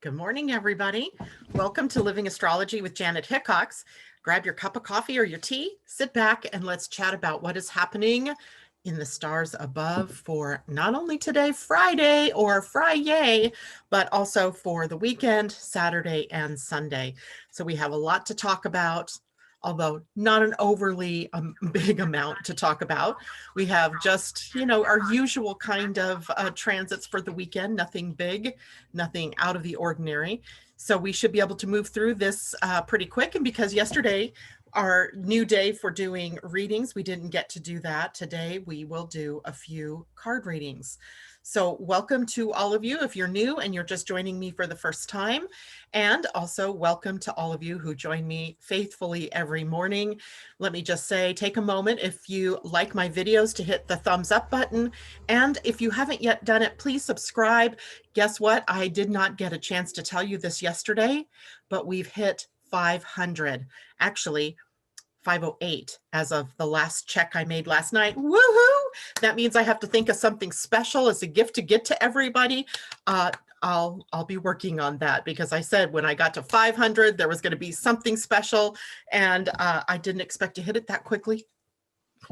Good morning, everybody. Welcome to Living Astrology with Janet Hickox. Grab your cup of coffee or your tea, sit back, and let's chat about what is happening in the stars above for not only today, Friday or Friday, but also for the weekend, Saturday and Sunday. So we have a lot to talk about, although not an overly big amount to talk about. We have just, our usual kind of transits for the weekend, nothing big, nothing out of the ordinary. So we should be able to move through this pretty quick. And because yesterday, our new day for doing readings, we didn't get to do that. Today, we will do a few card readings. So welcome to all of you if you're new and you're just joining me for the first time. And also welcome to all of you who join me faithfully every morning. Let me just say, take a moment if you like my videos to hit the thumbs up button. And if you haven't yet done it, please subscribe. Guess what? I did not get a chance to tell you this yesterday, but we've hit 500. Actually, 508 as of the last check I made last night. Woohoo! That means I have to think of something special as a gift to get to everybody. I'll be working on that because I said when I got to 500, there was going to be something special, and I didn't expect to hit it that quickly.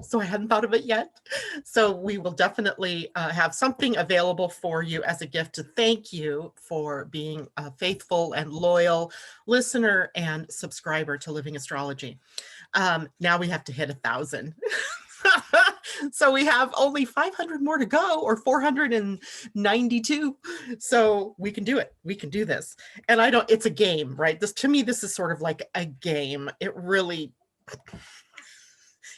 So I hadn't thought of it yet. So we will definitely have something available for you as a gift to thank you for being a faithful and loyal listener and subscriber to Living Astrology. Now we have to hit 1,000. So we have only 500 more to go, or 492. So we can do it. We can do this. And it's a game, right? To me, this is sort of like a game.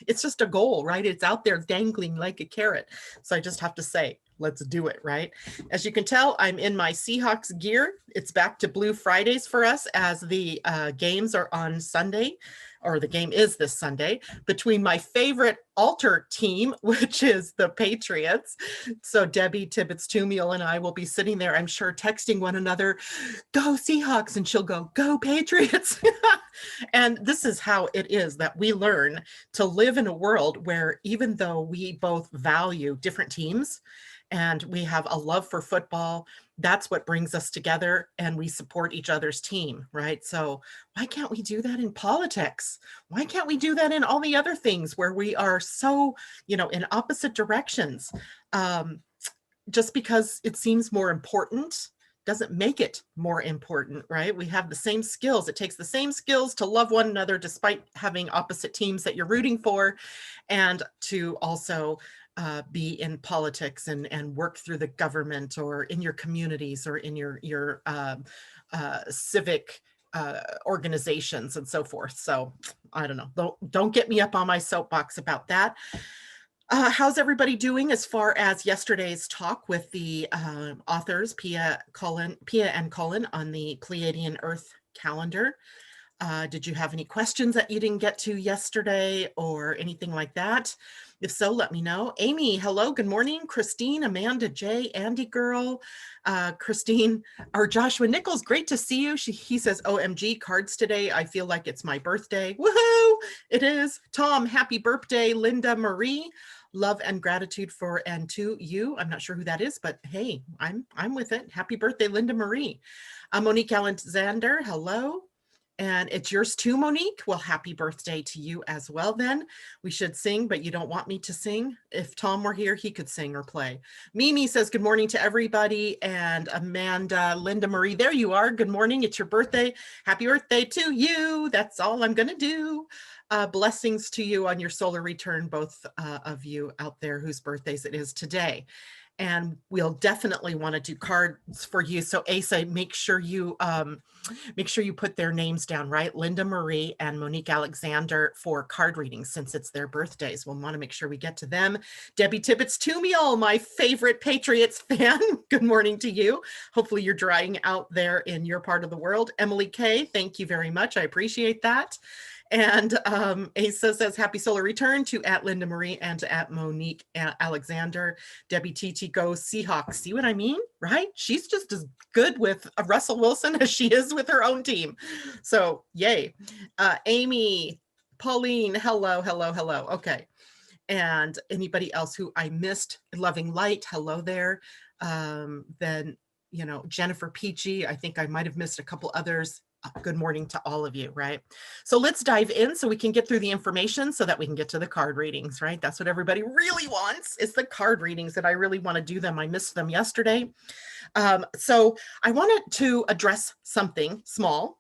It's just a goal, right? It's out there dangling like a carrot. So I just have to say, let's do it, right? As you can tell, I'm in my Seahawks gear. It's back to Blue Fridays for us as the games are on Sunday, or the game is this Sunday, between my favorite altar team, which is the Patriots. So Debbie Tibbetts-Tumiel and I will be sitting there, I'm sure, texting one another, go Seahawks, and she'll go, go Patriots. And this is how it is that we learn to live in a world where even though we both value different teams and we have a love for football, that's what brings us together, and we support each other's team, right? So why can't we do that in politics? Why can't we do that in all the other things where we are so, in opposite directions? Just because it seems more important doesn't make it more important, right? We have the same skills. It takes the same skills to love one another despite having opposite teams that you're rooting for, and to also be in politics and work through the government, or in your communities, or in your civic organizations and so forth. So I don't know. Don't get me up on my soapbox about that. How's everybody doing as far as yesterday's talk with the authors, Pia and Colin, on the Pleiadian-Earth calendar? Did you have any questions that you didn't get to yesterday or anything like that? If so, let me know. Amy, hello, good morning. Christine, Amanda, Jay, Andy girl, Christine, or Joshua Nichols, great to see you. He says, OMG, cards today. I feel like it's my birthday. Woohoo! It is. Tom, happy birthday. Linda Marie, love and gratitude for and to you. I'm not sure who that is, but hey, I'm with it. Happy birthday, Linda Marie. Monique Alexander, hello. And it's yours too, Monique. Well, happy birthday to you as well then. We should sing, but you don't want me to sing. If Tom were here, he could sing or play. Mimi says, good morning to everybody. And Amanda, Linda Marie, there you are. Good morning. It's your birthday. Happy birthday to you. That's all I'm going to do. Blessings to you on your solar return, both of you out there whose birthdays it is today. And we'll definitely want to do cards for you. So Asa, make sure you put their names down, right? Linda Marie and Monique Alexander for card readings, since it's their birthdays. We'll want to make sure we get to them. Debbie Tibbetts-Tumiel, my favorite Patriots fan. Good morning to you. Hopefully you're drying out there in your part of the world. Emily Kay, thank you very much. I appreciate that. And Asa says, happy solar return to @Linda Marie and to @Monique Alexander. Debbie TT goes Seahawks. See what I mean, right? She's just as good with Russell Wilson as she is with her own team. So yay. Amy, Pauline, hello, hello, hello. Okay. And anybody else who I missed, Loving Light, hello there. Then Jennifer Peachy. I think I might have missed a couple others. Good morning to all of you, right? So let's dive in so we can get through the information so that we can get to the card readings, right? That's what everybody really wants, is the card readings, and I really want to do them. I missed them yesterday. So I wanted to address something small,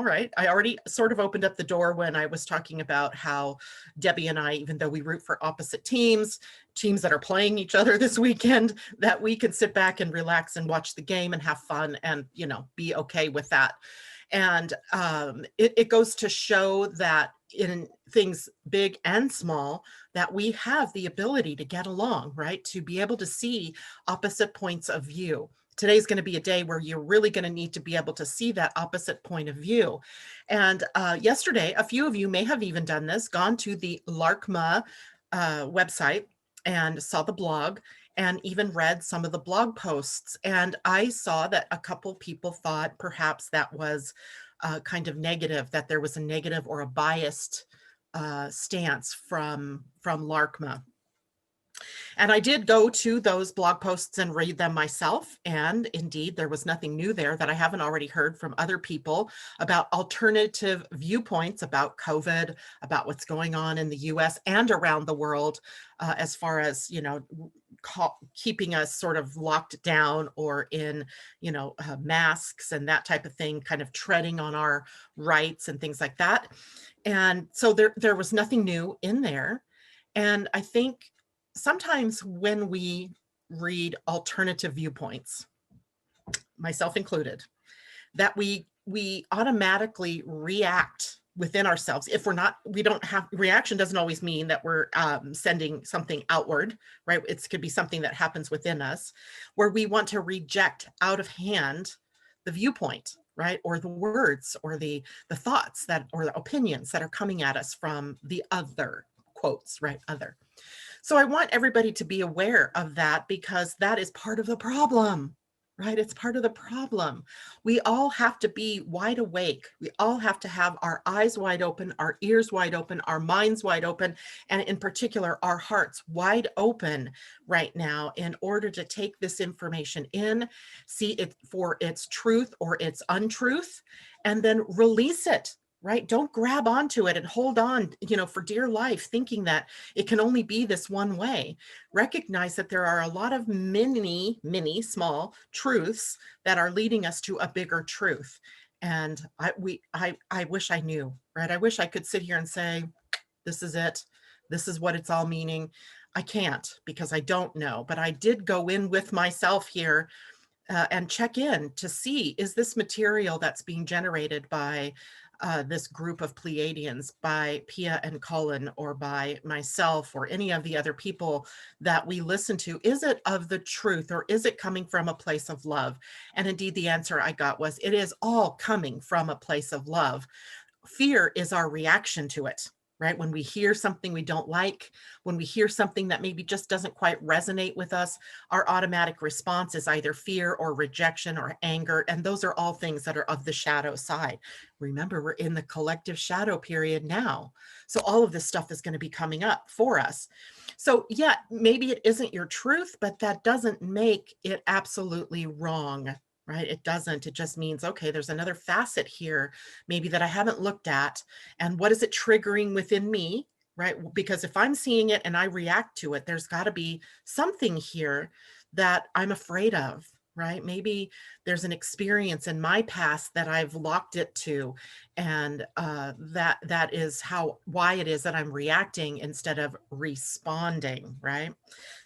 right? I already sort of opened up the door when I was talking about how Debbie and I, even though we root for opposite teams that are playing each other this weekend, that we can sit back and relax and watch the game and have fun and, be okay with that. And it goes to show that in things big and small, that we have the ability to get along, right? To be able to see opposite points of view. Today's going to be a day where you're really going to need to be able to see that opposite point of view. And yesterday, a few of you may have even done this, gone to the LARCMA website and saw the blog and even read some of the blog posts. And I saw that a couple people thought perhaps that was kind of negative, that there was a negative or a biased stance from LARCMA. And I did go to those blog posts and read them myself. And indeed, there was nothing new there that I haven't already heard from other people about alternative viewpoints about COVID, about what's going on in the US and around the world, as far as, keeping us sort of locked down or in, masks and that type of thing, kind of treading on our rights and things like that. And so there was nothing new in there. And I think sometimes when we read alternative viewpoints, myself included, that we automatically react within ourselves. If we don't have reaction, doesn't always mean that we're sending something outward, right? It could be something that happens within us where we want to reject out of hand the viewpoint, right? Or the words or the thoughts or the opinions that are coming at us from the other, quotes, right? Other. So I want everybody to be aware of that, because that is part of the problem, right? It's part of the problem. We all have to be wide awake. We all have to have our eyes wide open, our ears wide open, our minds wide open, and in particular, our hearts wide open right now in order to take this information in, see it for its truth or its untruth, and then release it. Right? Don't grab onto it and hold on, for dear life, thinking that it can only be this one way. Recognize that there are a lot of many small truths that are leading us to a bigger truth. And I wish I knew, right? I wish I could sit here and say, this is it. This is what it's all meaning. I can't, because I don't know, but I did go in with myself here and check in to see, is this material that's being generated by this group of Pleiadians, by Pia and Colin, or by myself, or any of the other people that we listen to, is it of the truth, or is it coming from a place of love? And indeed, the answer I got was, it is all coming from a place of love. Fear is our reaction to it, right? When we hear something we don't like, when we hear something that maybe just doesn't quite resonate with us, our automatic response is either fear or rejection or anger. And those are all things that are of the shadow side. Remember, we're in the collective shadow period now. So all of this stuff is going to be coming up for us. So yeah, maybe it isn't your truth, but that doesn't make it absolutely wrong. Right? It doesn't. It just means, okay, there's another facet here, maybe that I haven't looked at. And what is it triggering within me? Right? Because if I'm seeing it and I react to it, there's got to be something here that I'm afraid of. Right? Maybe there's an experience in my past that I've locked it to, and that is why it is that I'm reacting instead of responding. Right?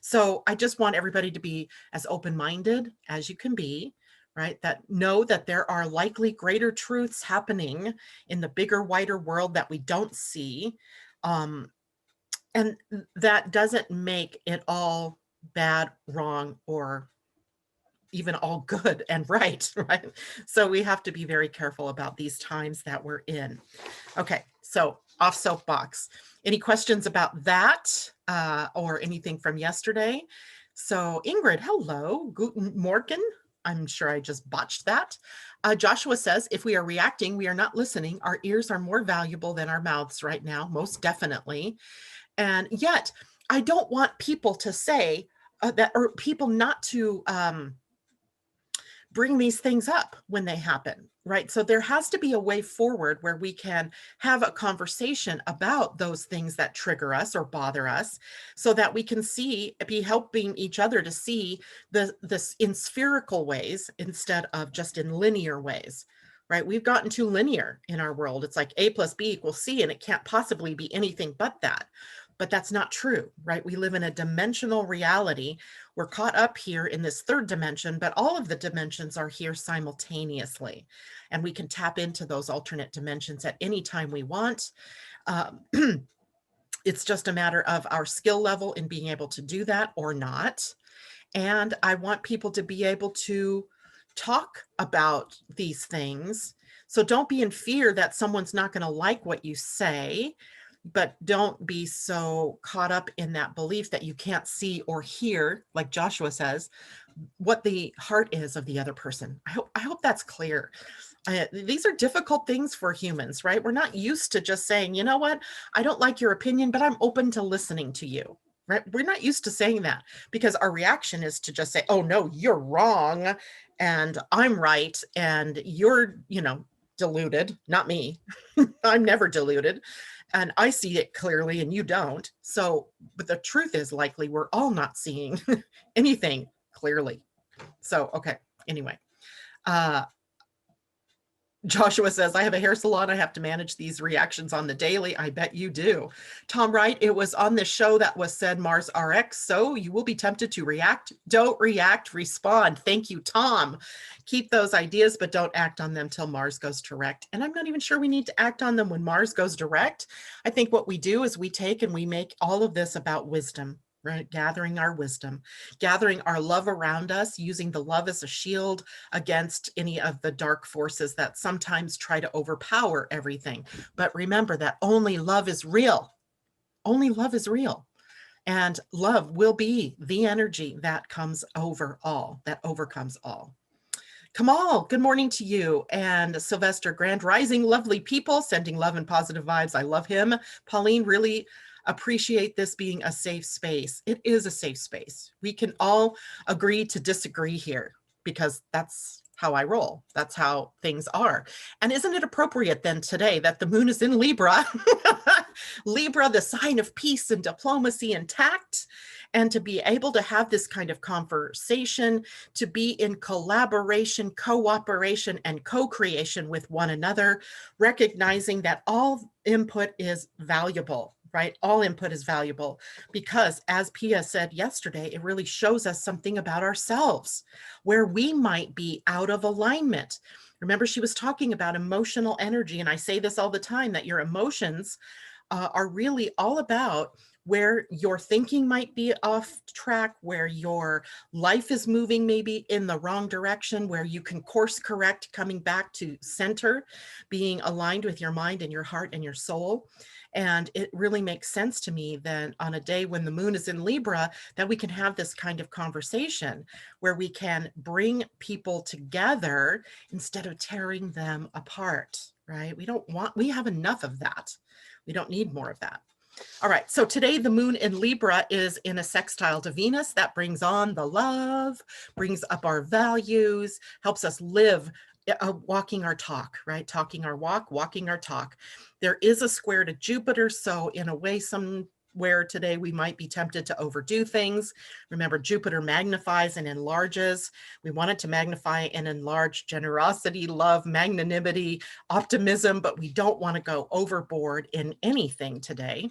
So I just want everybody to be as open-minded as you can be. Right? That know that there are likely greater truths happening in the bigger, wider world that we don't see. And that doesn't make it all bad, wrong, or even all good and right, right? So we have to be very careful about these times that we're in. Okay, so off soapbox. Any questions about that or anything from yesterday? So Ingrid, hello, guten Morgen. I'm sure I just botched that. Joshua says, if we are reacting, we are not listening. Our ears are more valuable than our mouths right now, most definitely. And yet, I don't want people to say that, or people not to bring these things up when they happen, right? So there has to be a way forward where we can have a conversation about those things that trigger us or bother us, so that we can be helping each other to see this in spherical ways instead of just in linear ways, right? We've gotten too linear in our world. It's like A plus B equals C, and it can't possibly be anything but that. But that's not true, right? We live in a dimensional reality. We're caught up here in this third dimension, but all of the dimensions are here simultaneously. And we can tap into those alternate dimensions at any time we want. Um, it's just a matter of our skill level in being able to do that or not. And I want people to be able to talk about these things. So don't be in fear that someone's not going to like what you say, but don't be so caught up in that belief that you can't see or hear, like Joshua says, what the heart is of the other person. I hope that's clear. These are difficult things for humans, right? We're not used to just saying, you know what, I don't like your opinion, but I'm open to listening to you, right? We're not used to saying that, because our reaction is to just say, oh no, you're wrong and I'm right and you're, deluded, not me. I'm never deluded. And I see it clearly and you don't. So, but the truth is likely we're all not seeing anything clearly. So, okay. Anyway, Joshua says, I have a hair salon. I have to manage these reactions on the daily. I bet you do. Tom Wright, it was on this show that was said Mars RX. So you will be tempted to react. Don't react, respond. Thank you, Tom. Keep those ideas, but don't act on them till Mars goes direct. And I'm not even sure we need to act on them when Mars goes direct. I think what we do is we take and we make all of this about wisdom, right? Gathering our wisdom, gathering our love around us, using the love as a shield against any of the dark forces that sometimes try to overpower everything. But remember that only love is real. Only love is real. And love will be the energy that comes over all, that overcomes all. Kamal, good morning to you. And Sylvester, Grand Rising, lovely people, sending love and positive vibes. I love him. Pauline, really appreciate this being a safe space. It is a safe space. We can all agree to disagree here, because that's how I roll. That's how things are. And isn't it appropriate then today that the moon is in Libra? Libra, the sign of peace and diplomacy and tact, and to be able to have this kind of conversation, to be in collaboration, cooperation, and co-creation with one another, recognizing that all input is valuable, right? All input is valuable, because as Pia said yesterday, it really shows us something about ourselves where we might be out of alignment. Remember, she was talking about emotional energy, and I say this all the time, that your emotions are really all about where your thinking might be off track, where your life is moving maybe in the wrong direction, where you can course correct, coming back to center, being aligned with your mind and your heart and your soul. And it really makes sense to me that on a day when the moon is in Libra, that we can have this kind of conversation where we can bring people together instead of tearing them apart, right? We have enough of that. We don't need more of that. All right, so today the moon in Libra is in a sextile to Venus. That brings on the love, brings up our values, helps us live walking our talk, right? Talking our walk, walking our talk. There is a square to Jupiter, so in a way, somewhere today we might be tempted to overdo things. Remember, Jupiter magnifies and enlarges. We want it to magnify and enlarge generosity, love, magnanimity, optimism, but we don't want to go overboard in anything today.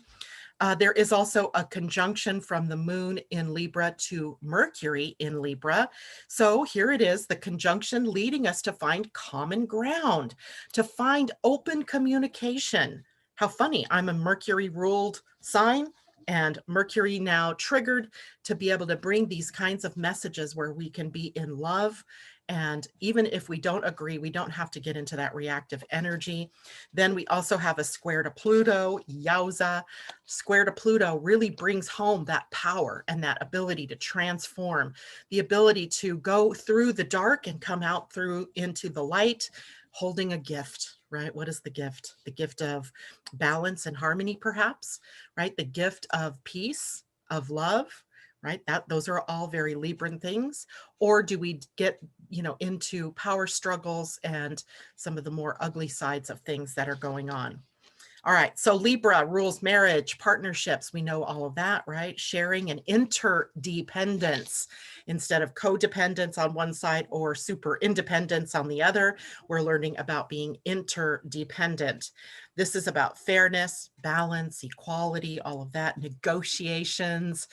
There is also a conjunction from the moon in Libra to Mercury in Libra. So here it is, the conjunction leading us to find common ground, to find open communication. How funny, I'm a Mercury ruled sign, and Mercury now triggered to be able to bring these kinds of messages where we can be in love. And even if we don't agree, we don't have to get into that reactive energy. Then we also have a square to Pluto, yowza. Square to Pluto really brings home that power and that ability to transform, the ability to go through the dark and come out through into the light, holding a gift, right? What is the gift? The gift of balance and harmony, perhaps, right? The gift of peace, of love, right? Those are all very Libran things. Or do we get, into power struggles and some of the more ugly sides of things that are going on? All right, so Libra rules marriage, partnerships. We know all of that, right? Sharing and interdependence instead of codependence on one side or super independence on the other. We're learning about being interdependent. This is about fairness, balance, equality, all of that, negotiations,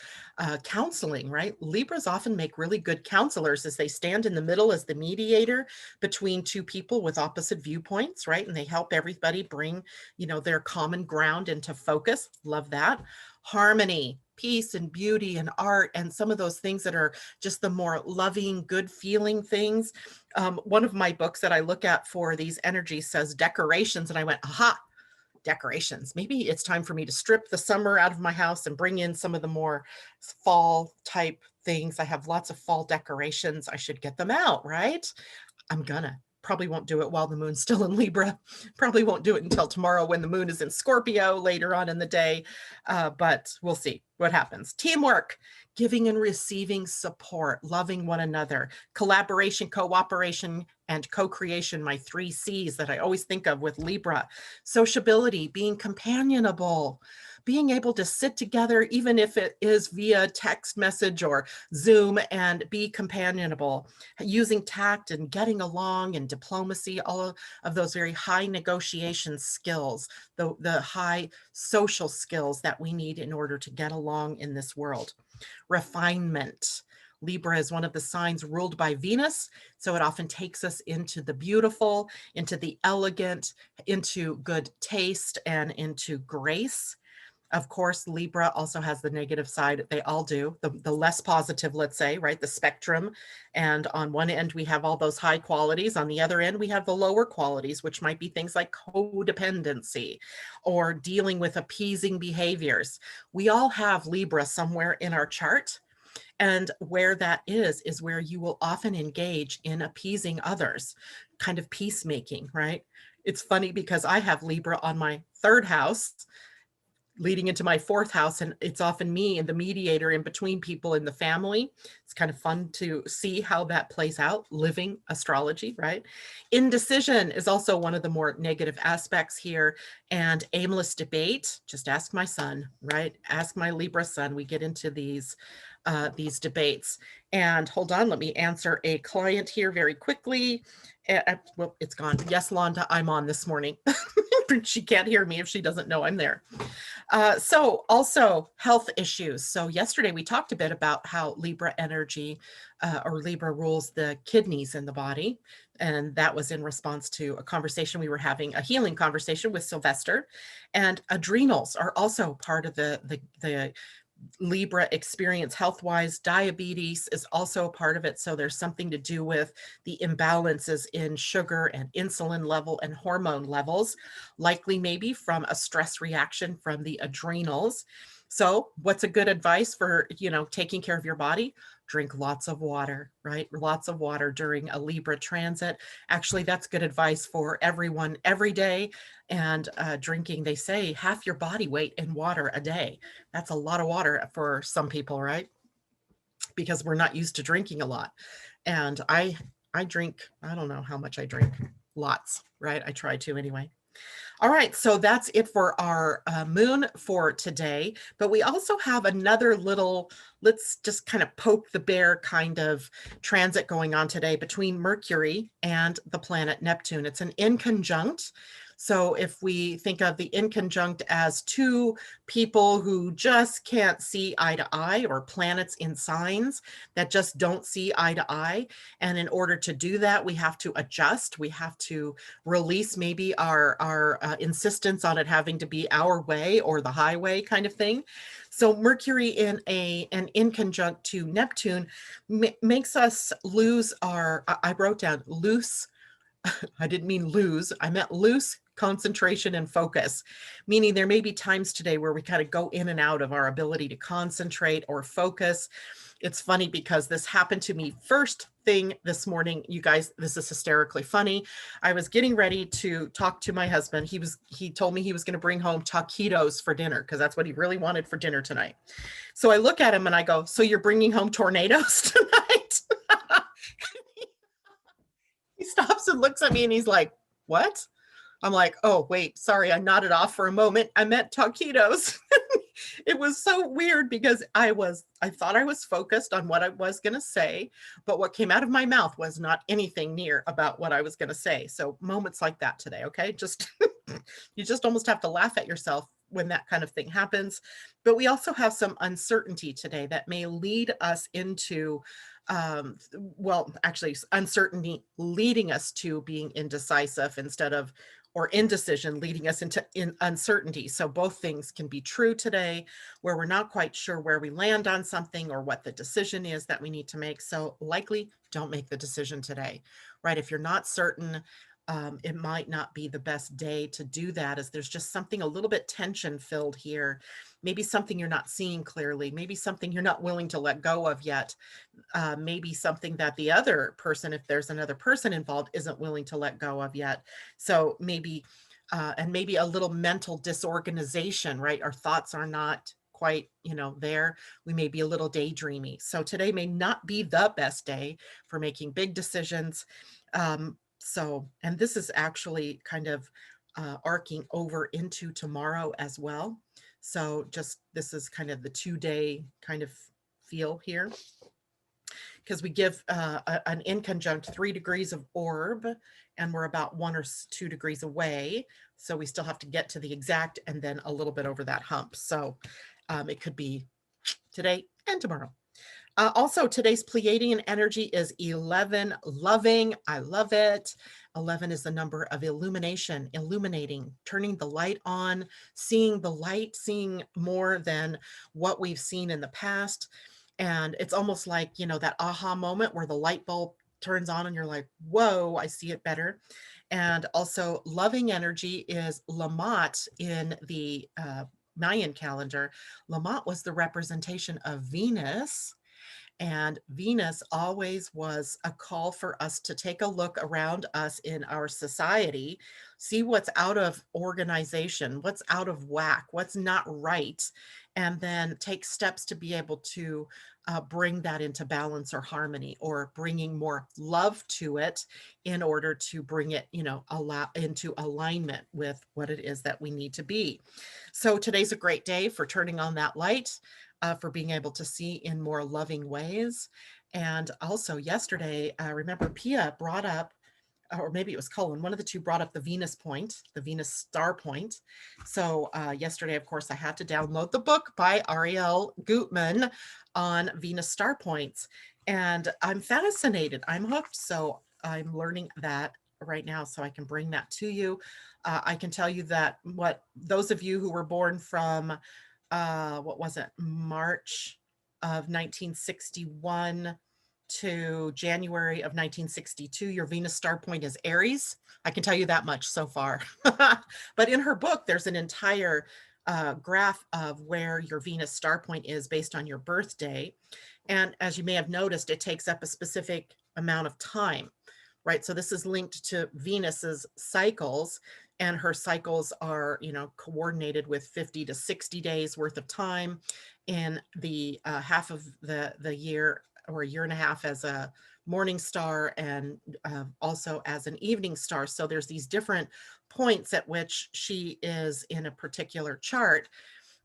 counseling, right? Libras often make really good counselors as they stand in the middle as the mediator between two people with opposite viewpoints, right? And they help everybody bring their common ground into focus. Love that. Harmony, peace and beauty and art and some of those things that are just the more loving, good feeling things. One of my books that I look at for these energies says decorations, and I went, aha, decorations. Maybe it's time for me to strip the summer out of my house and bring in some of the more fall type things. I have lots of fall decorations. I should get them out, right? I'm gonna. Probably won't do it while the moon's still in Libra. Probably won't do it until tomorrow when the moon is in Scorpio later on in the day. But we'll see what happens. Teamwork, giving and receiving support, loving one another, collaboration, cooperation, and co-creation, my 3 C's that I always think of with Libra. Sociability, being companionable, being able to sit together, even if it is via text message or Zoom, and be companionable, using tact and getting along and diplomacy, all of those very high negotiation skills, the high social skills that we need in order to get along in this world. Refinement. Libra is one of the signs ruled by Venus, so it often takes us into the beautiful, into the elegant, into good taste, and into grace. Of course, Libra also has the negative side. They all do. The less positive, let's say, right? The spectrum. And on one end, we have all those high qualities. On the other end, we have the lower qualities, which might be things like codependency or dealing with appeasing behaviors. We all have Libra somewhere in our chart. And where that is where you will often engage in appeasing others, kind of peacemaking, right? It's funny because I have Libra on my 3rd house, leading into my 4th house, and it's often me and the mediator in between people in the family. It's kind of fun to see how that plays out. Living astrology, right? Indecision is also one of the more negative aspects here, and aimless debate. Just ask my son, right? Ask my Libra son. We get into these debates. And hold on, let me answer a client here very quickly. Well, it's gone. Yes, Londa, I'm on this morning. She can't hear me if she doesn't know I'm there. So also health issues. So yesterday we talked a bit about how Libra energy or Libra rules the kidneys in the body. And that was in response to a conversation we were having, a healing conversation with Sylvester. And adrenals are also part of the Libra experience health-wise. Diabetes is also a part of it. So there's something to do with the imbalances in sugar and insulin level and hormone levels, likely maybe from a stress reaction from the adrenals. So what's a good advice for, taking care of your body? Drink lots of water, right? Lots of water during a Libra transit. Actually, that's good advice for everyone every day. And drinking, they say, half your body weight in water a day. That's a lot of water for some people, right? Because we're not used to drinking a lot. And I drink, I don't know how much I drink. Lots, right? I try to anyway. All right, so that's it for our moon for today. But we also have another little, let's just kind of poke the bear kind of transit going on today between Mercury and the planet Neptune. It's an inconjunct. So if we think of the inconjunct as 2 people who just can't see eye to eye, or planets in signs that just don't see eye to eye. And in order to do that, we have to adjust. We have to release maybe our insistence on it having to be our way or the highway kind of thing. So Mercury in an inconjunct to Neptune makes us lose our, I wrote down loose, I didn't mean lose, I meant loose concentration and focus, meaning there may be times today where we kind of go in and out of our ability to concentrate or focus. It's funny because this happened to me first thing this morning. You guys, this is hysterically funny. I was getting ready to talk to my husband. He told me he was going to bring home taquitos for dinner because that's what he really wanted for dinner tonight. So I look at him and I go, "So you're bringing home tornadoes tonight?" He stops and looks at me and he's like, "What?" I'm like, "Oh, wait, sorry." I nodded off for a moment. I meant taquitos. It was so weird because I thought I was focused on what I was going to say, but what came out of my mouth was not anything near about what I was going to say. So moments like that today, okay? Just you just almost have to laugh at yourself when that kind of thing happens. But we also have some uncertainty today that may lead us into well, actually uncertainty leading us to being indecisive instead of, or indecision leading us into uncertainty. So both things can be true today, where we're not quite sure where we land on something or what the decision is that we need to make. So likely don't make the decision today, right? If you're not certain, it might not be the best day to do that, as there's just something a little bit tension filled here. Maybe something you're not seeing clearly, maybe something you're not willing to let go of yet. Maybe something that the other person, if there's another person involved, isn't willing to let go of yet. So maybe, and maybe a little mental disorganization, right? Our thoughts are not quite, there. We may be a little daydreamy. So today may not be the best day for making big decisions. And this is actually kind of arcing over into tomorrow as well. So this is kind of the 2-day kind of feel here, because we give an inconjunct 3 degrees of orb, and we're about 1 or 2 degrees away. So we still have to get to the exact and then a little bit over that hump. So it could be today and tomorrow. Also, today's Pleiadian energy is 11, loving. I love it. 11 is the number of illumination, illuminating, turning the light on, seeing the light, seeing more than what we've seen in the past. And it's almost like, that aha moment where the light bulb turns on and you're like, whoa, I see it better. And also loving energy is Lamat in the Mayan calendar. Lamat was the representation of Venus. And Venus always was a call for us to take a look around us in our society, see what's out of organization, what's out of whack, what's not right, and then take steps to be able to bring that into balance or harmony, or bringing more love to it in order to bring it, into alignment with what it is that we need to be. So today's a great day for turning on that light. For being able to see in more loving ways. And also yesterday, I remember Pia brought up, or maybe it was Cullen, one of the two brought up the Venus point, the Venus star point. So yesterday, of course, I had to download the book by Ariel Gutman on Venus star points. And I'm fascinated. I'm hooked. So I'm learning that right now so I can bring that to you. I can tell you that what those of you who were born from what was it, March of 1961 to January of 1962, your Venus star point is Aries. I can tell you that much so far. But in her book, there's an entire graph of where your Venus star point is based on your birthday. And as you may have noticed, it takes up a specific amount of time, right? So this is linked to Venus's cycles, and her cycles are, coordinated with 50 to 60 days worth of time in the half of the year, or a year and a half as a morning star, and also as an evening star. So there's these different points at which she is in a particular chart.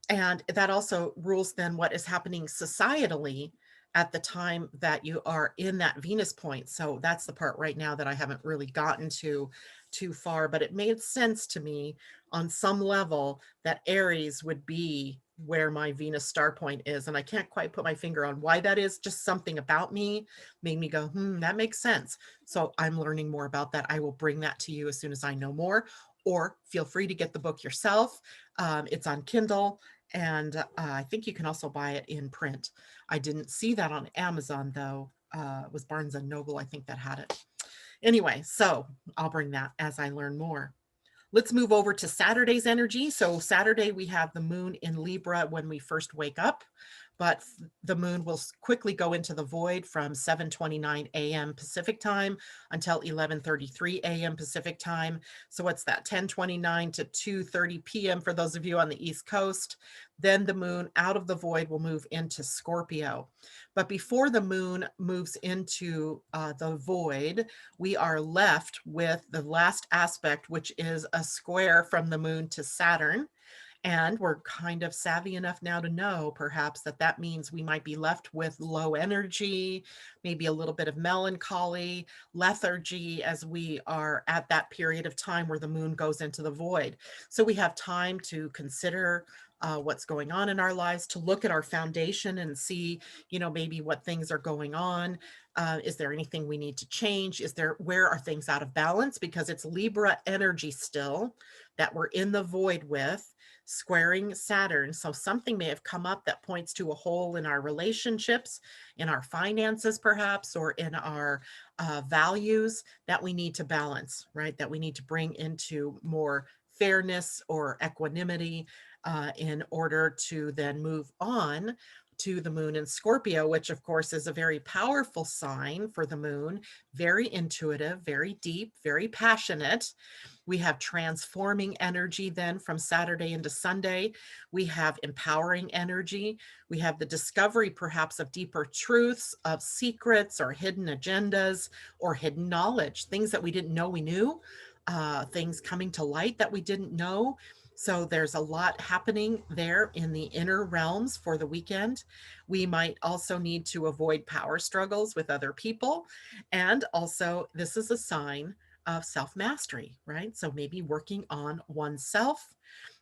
And that also rules then what is happening societally at the time that you are in that Venus point. So that's the part right now that I haven't really gotten to too far, but it made sense to me on some level that Aries would be where my Venus star point is. And I can't quite put my finger on why that is. Just something about me made me go, that makes sense. So I'm learning more about that. I will bring that to you as soon as I know more, or feel free to get the book yourself. It's on Kindle. And I think you can also buy it in print. I didn't see that on Amazon, though. It was Barnes and Noble, I think, that had it. Anyway, so I'll bring that as I learn more. Let's move over to Saturday's energy. So Saturday, we have the moon in Libra when we first wake up, but the moon will quickly go into the void from 7:29 a.m. Pacific time until 11:33 a.m. Pacific time. So what's that? 10:29 to 2:30 p.m. for those of you on the East Coast. Then the moon out of the void will move into Scorpio. But before the moon moves into the void, we are left with the last aspect, which is a square from the moon to Saturn. And we're kind of savvy enough now to know perhaps that that means we might be left with low energy, maybe a little bit of melancholy, lethargy as we are at that period of time where the moon goes into the void. So we have time to consider what's going on in our lives, to look at our foundation and see, maybe what things are going on. Is there anything we need to change? Where are things out of balance? Because it's Libra energy still that we're in the void with, squaring Saturn. So something may have come up that points to a hole in our relationships, in our finances, perhaps, or in our values that we need to balance, right? That we need to bring into more fairness or equanimity in order to then move on to the moon in Scorpio, which of course is a very powerful sign for the moon, very intuitive, very deep, very passionate. We have transforming energy then from Saturday into Sunday. We have empowering energy. We have the discovery perhaps of deeper truths, of secrets or hidden agendas or hidden knowledge, things that we didn't know we knew, things coming to light that we didn't know. So there's a lot happening there in the inner realms for the weekend. We might also need to avoid power struggles with other people. And also, this is a sign of self-mastery, right? So maybe working on oneself.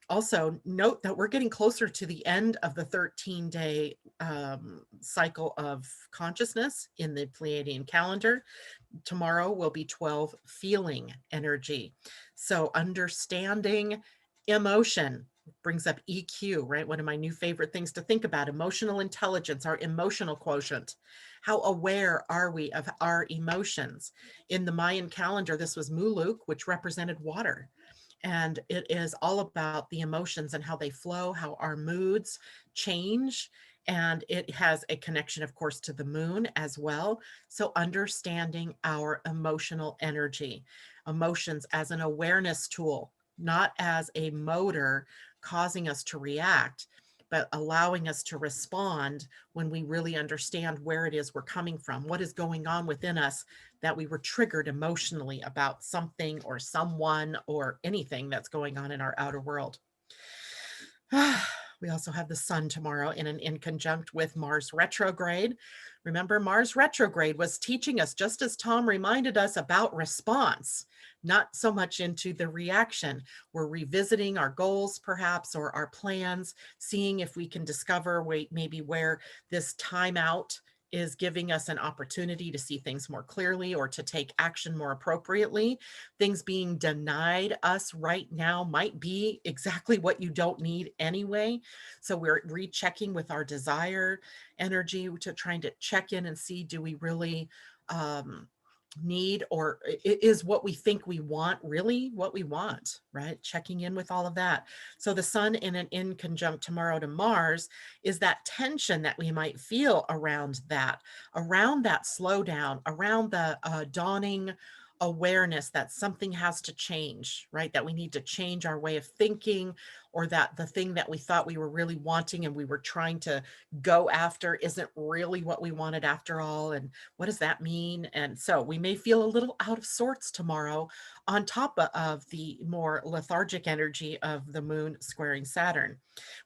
Also, note that we're getting closer to the end of the 13-day cycle of consciousness in the Pleiadian calendar. Tomorrow will be 12 feeling energy. So understanding emotion brings up EQ, right? One of my new favorite things to think about, emotional intelligence, our emotional quotient. How aware are we of our emotions? In the Mayan calendar, this was Muluk, which represented water. And it is all about the emotions and how they flow, how our moods change. And it has a connection, of course, to the moon as well. So understanding our emotional energy, emotions as an awareness tool, not as a motor causing us to react, but allowing us to respond when we really understand where it is we're coming from, what is going on within us, that we were triggered emotionally about something or someone or anything that's going on in our outer world. We also have the sun tomorrow in conjunct with Mars retrograde. Remember, Mars retrograde was teaching us, just as Tom reminded us, about response, not so much into the reaction. We're revisiting our goals, perhaps, or our plans, seeing if we can discover maybe where this timeout is giving us an opportunity to see things more clearly or to take action more appropriately. Things being denied us right now might be exactly what you don't need anyway. So we're rechecking with our desire energy to trying to check in and see, do we really need, or is what we think we want really what we want, right? Checking in with all of that. So the sun in conjunct tomorrow to Mars is that tension that we might feel around that slowdown, around the dawning awareness that something has to change, right? That we need to change our way of thinking, or that the thing that we thought we were really wanting and we were trying to go after isn't really what we wanted after all. And what does that mean? And so we may feel a little out of sorts tomorrow, on top of the more lethargic energy of the moon squaring Saturn.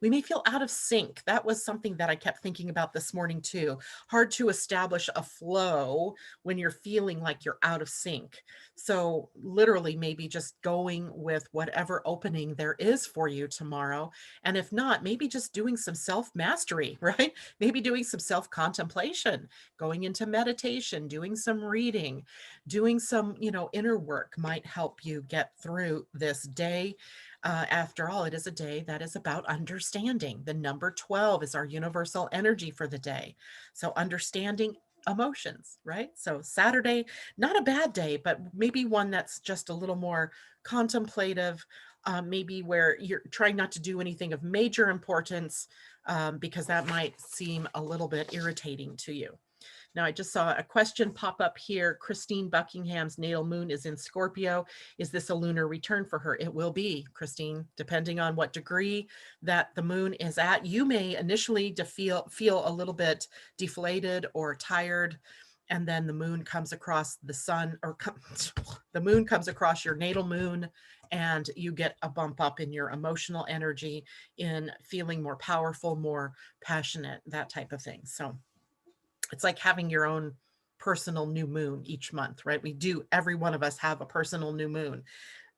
We may feel out of sync. That was something that I kept thinking about this morning too. Hard to establish a flow when you're feeling like you're out of sync. So literally maybe just going with whatever opening there is for you tomorrow. And if not, maybe just doing some self-mastery, right? Maybe doing some self-contemplation, going into meditation, doing some reading, doing some, inner work might help you get through this day. After all, it is a day that is about understanding. The number 12 is our universal energy for the day. So understanding emotions, right? So Saturday, not a bad day, but maybe one that's just a little more contemplative, maybe where you're trying not to do anything of major importance, because that might seem a little bit irritating to you. Now, I just saw a question pop up here. Christine Buckingham's natal moon is in Scorpio. Is this a lunar return for her? It will be, Christine, depending on what degree that the moon is at. You may initially feel a little bit deflated or tired, and then the moon comes across the sun, or the moon comes across your natal moon, and you get a bump up in your emotional energy, in feeling more powerful, more passionate, that type of thing. So it's like having your own personal new moon each month, right? Every one of us have a personal new moon.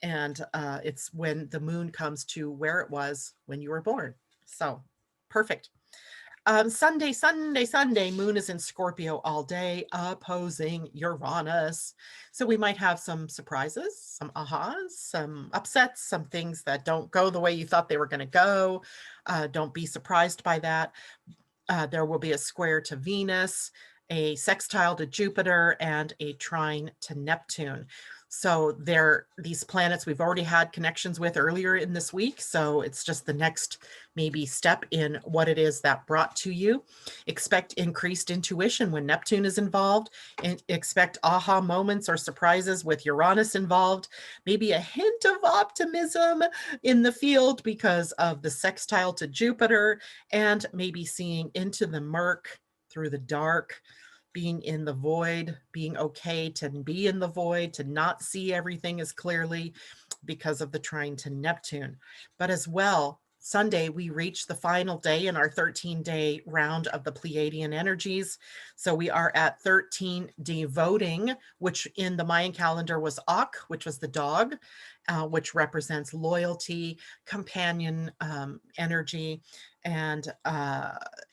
And it's when the moon comes to where it was when you were born. So perfect. Sunday, moon is in Scorpio all day, opposing Uranus. So we might have some surprises, some ahas, some upsets, some things that don't go the way you thought they were going to go. Don't be surprised by that. There will be a square to Venus, a sextile to Jupiter, and a trine to Neptune. So these planets we've already had connections with earlier in this week. So it's just the next maybe step in what it is that brought to you. Expect increased intuition when Neptune is involved, and expect aha moments or surprises with Uranus involved. Maybe a hint of optimism in the field because of the sextile to Jupiter, and maybe seeing into the murk, through the dark, being in the void, being okay to be in the void, to not see everything as clearly because of the trine to Neptune. But as well, Sunday, we reach the final day in our 13-day round of the Pleiadian energies. So we are at 13 devoting, which in the Mayan calendar was Ak, which was the dog, which represents loyalty, companion energy, and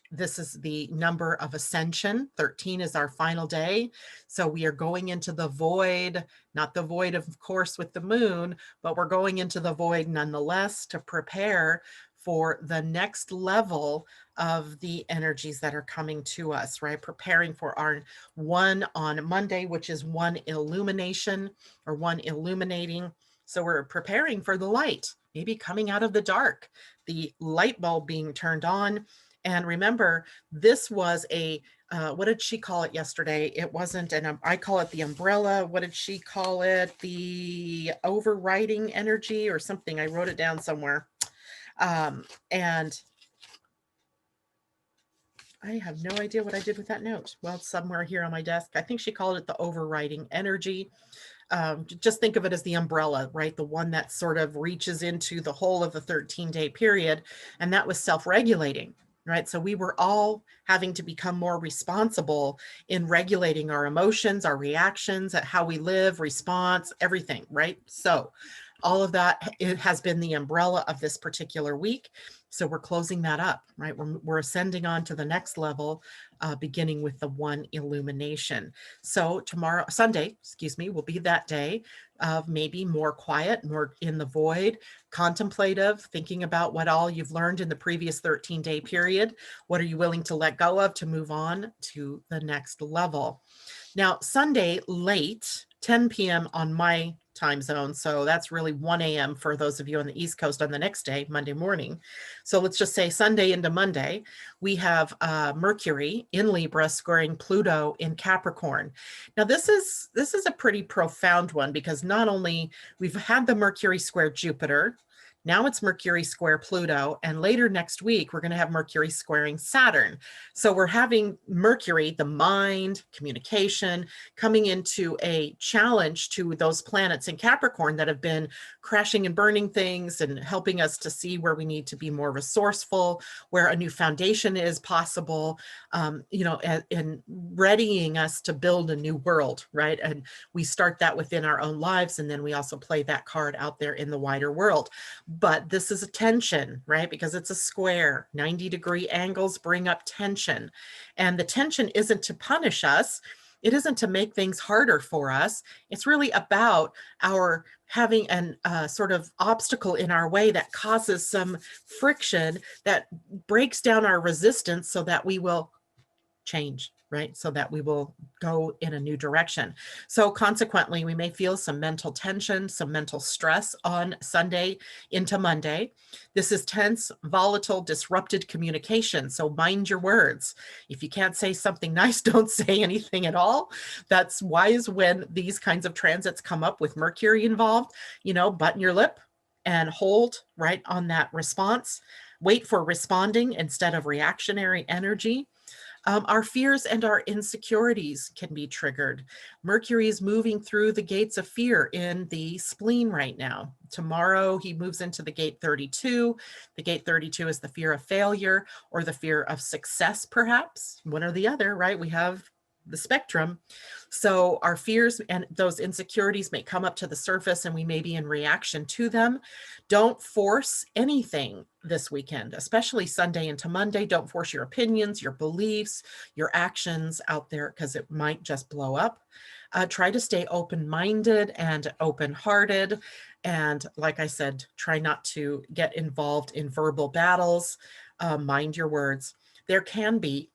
this is the number of ascension. 13 is our final day. So we are going into the void, not the void, of course, with the moon, but we're going into the void nonetheless to prepare for the next level of the energies that are coming to us, right? Preparing for our one on Monday, which is one illumination or one illuminating. So we're preparing for the light, maybe coming out of the dark, the light bulb being turned on. And remember, this was what did she call it yesterday? It wasn't I call it the umbrella. What did she call it? The overriding energy or something. I wrote it down somewhere. And I have no idea what I did with that note. Well, it's somewhere here on my desk. I think she called it the overriding energy. Just think of it as the umbrella, right? The one that sort of reaches into the whole of the 13-day period. And that was self-regulating, right? So we were all having to become more responsible in regulating our emotions, our reactions, at how we live, response, everything, right? So all of that, it has been the umbrella of this particular week. So we're closing that up, right? We're ascending on to the next level, beginning with the one illumination. So Sunday, will be that day of maybe more quiet, more in the void, contemplative, thinking about what all you've learned in the previous 13-day period. What are you willing to let go of to move on to the next level? Now, Sunday late, 10 p.m. on my time zone. So that's really 1 a.m. for those of you on the East Coast on the next day, Monday morning. So let's just say Sunday into Monday, we have Mercury in Libra squaring Pluto in Capricorn. Now this is a pretty profound one, because not only we've had the Mercury square Jupiter, now it's Mercury square Pluto, and later next week, we're going to have Mercury squaring Saturn. So we're having Mercury, the mind, communication, coming into a challenge to those planets in Capricorn that have been crashing and burning things and helping us to see where we need to be more resourceful, where a new foundation is possible, and readying us to build a new world, right? And we start that within our own lives, and then we also play that card out there in the wider world. But this is a tension, right? Because it's a square. 90-degree angles bring up tension. And the tension isn't to punish us. It isn't to make things harder for us. It's really about our having an sort of obstacle in our way that causes some friction that breaks down our resistance so that we will change, right? So that we will go in a new direction. So consequently, we may feel some mental tension, some mental stress on Sunday into Monday. This is tense, volatile, disrupted communication. So mind your words. If you can't say something nice, don't say anything at all. That's wise when these kinds of transits come up with Mercury involved. You know, button your lip and hold right on that response. Wait for responding instead of reactionary energy. Our fears and our insecurities can be triggered. Mercury is moving through the gates of fear in the spleen right now. Tomorrow, he moves into the gate 32. The gate 32 is the fear of failure or the fear of success, perhaps, one or the other, right? We have the spectrum. So our fears and those insecurities may come up to the surface and we may be in reaction to them. Don't force anything this weekend, especially Sunday into Monday. Don't force your opinions, your beliefs, your actions out there because it might just blow up. Try to stay open-minded and open-hearted. And like I said, try not to get involved in verbal battles. Mind your words. There can be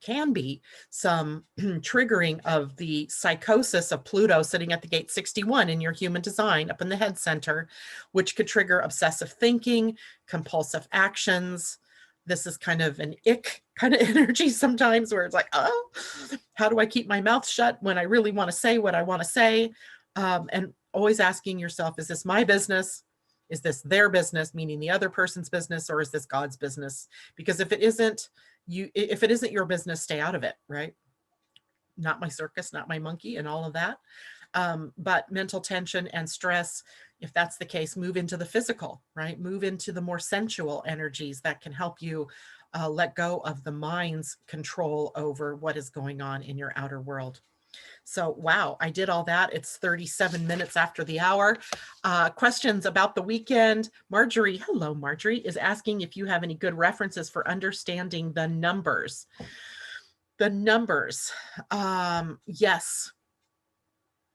some triggering of the psychosis of Pluto sitting at the gate 61 in your human design up in the head center, which could trigger obsessive thinking, compulsive actions. This is kind of an ick kind of energy sometimes where it's like, oh, how do I keep my mouth shut when I really want to say what I want to say? And always asking yourself, is this my business? Is this their business, meaning the other person's business, or is this God's business? Because if it isn't, if it isn't your business, stay out of it, right? Not my circus, not my monkey, and all of that. But mental tension and stress, if that's the case, move into the physical, right? Move into the more sensual energies that can help you let go of the mind's control over what is going on in your outer world. So, wow, I did all that. It's 37 minutes after the hour. Questions about the weekend. Marjorie, hello, Marjorie, is asking if you have any good references for understanding the numbers. The numbers. Yes,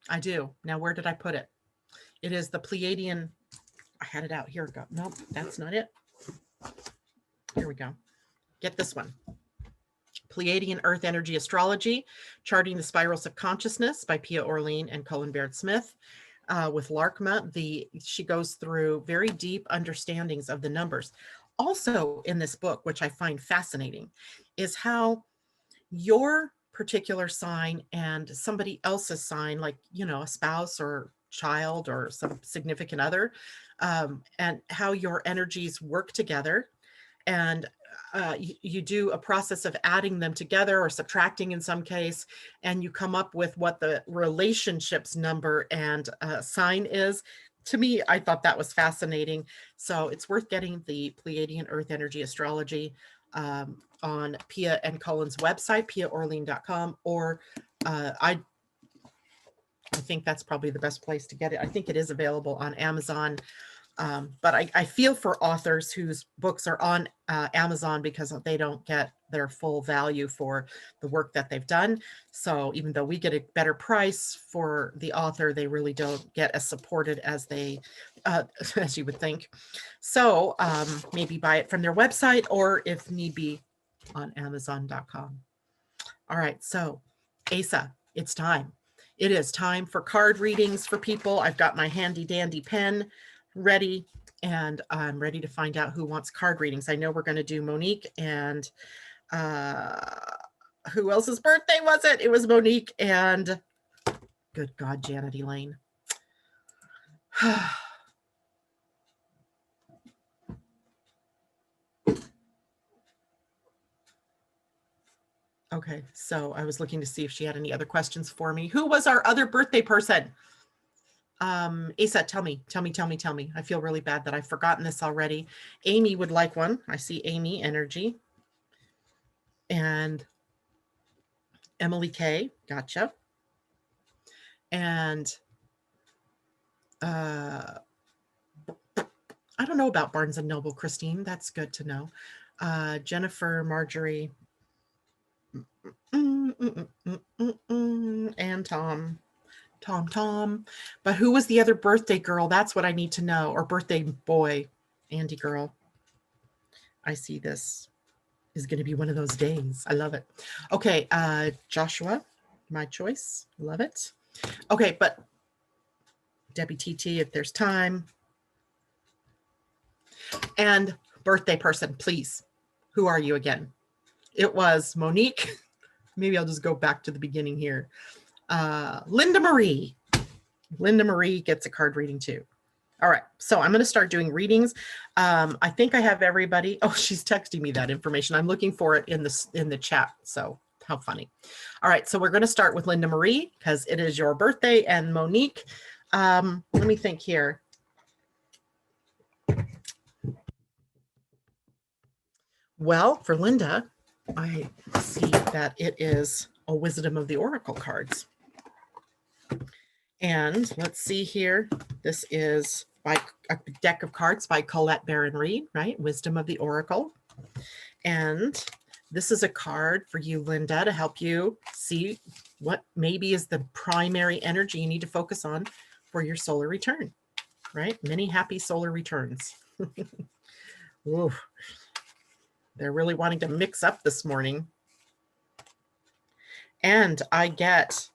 I do. Now, where did I put it? It is the Pleiadian. I had it out. Here we go. Nope, that's not it. Here we go. Get this one. Pleiadian-Earth Energy Astrology, Charting the Spirals of Consciousness by Pia Orlean and Colin Baird-Smith. With Larkma, she goes through very deep understandings of the numbers. Also in this book, which I find fascinating, is how your particular sign and somebody else's sign, like, you know, a spouse or child or some significant other, and how your energies work together. And you do a process of adding them together or subtracting in some case, and you come up with what the relationships number and sign is. To me, I thought that was fascinating. So it's worth getting the Pleiadian-Earth Energy Astrology on Pia and Colin's website, piaorlean.com, or I think that's probably the best place to get it. I think it is available on Amazon. But I feel for authors whose books are on Amazon because they don't get their full value for the work that they've done. So even though we get a better price for the author, they really don't get as supported as they, as you would think. So maybe buy it from their website or if need be on Amazon.com. All right, so Asa, it's time. It is time for card readings for people. I've got my handy dandy pen ready, and I'm ready to find out who wants card readings. I know we're going to do Monique and who else's birthday was it? It was Monique and good God, Janet Elaine. Okay, so I was looking to see if she had any other questions for me. Who was our other birthday person? Asa, tell me. I feel really bad that I've forgotten this already. Amy would like one. I see Amy energy. And Emily K, gotcha. And I don't know about Barnes and Noble, Christine. That's good to know. Jennifer, Marjorie, and Tom. But who was the other birthday girl? That's what I need to know. Or birthday boy, Andy girl. I see this. is going to be one of those days. I love it. Okay, Joshua, my choice. Love it. Okay, but Debbie TT, if there's time. And birthday person, please. Who are you again? It was Monique. Maybe I'll just go back to the beginning here. Linda Marie. Linda Marie gets a card reading too. All right, so I'm going to start doing readings. I think I have everybody. Oh, she's texting me that information. I'm looking for it in the chat. So how funny. All right, so we're going to start with Linda Marie because it is your birthday, and Monique. Let me think here. Well, for Linda, I see that it is a Wisdom of the Oracle cards. And let's see here. This is by a deck of cards by Colette Baron Reed, right? Wisdom of the Oracle. And this is a card for you, Linda, to help you see what maybe is the primary energy you need to focus on for your solar return, right? Many happy solar returns. Ooh, they're really wanting to mix up this morning. And I get,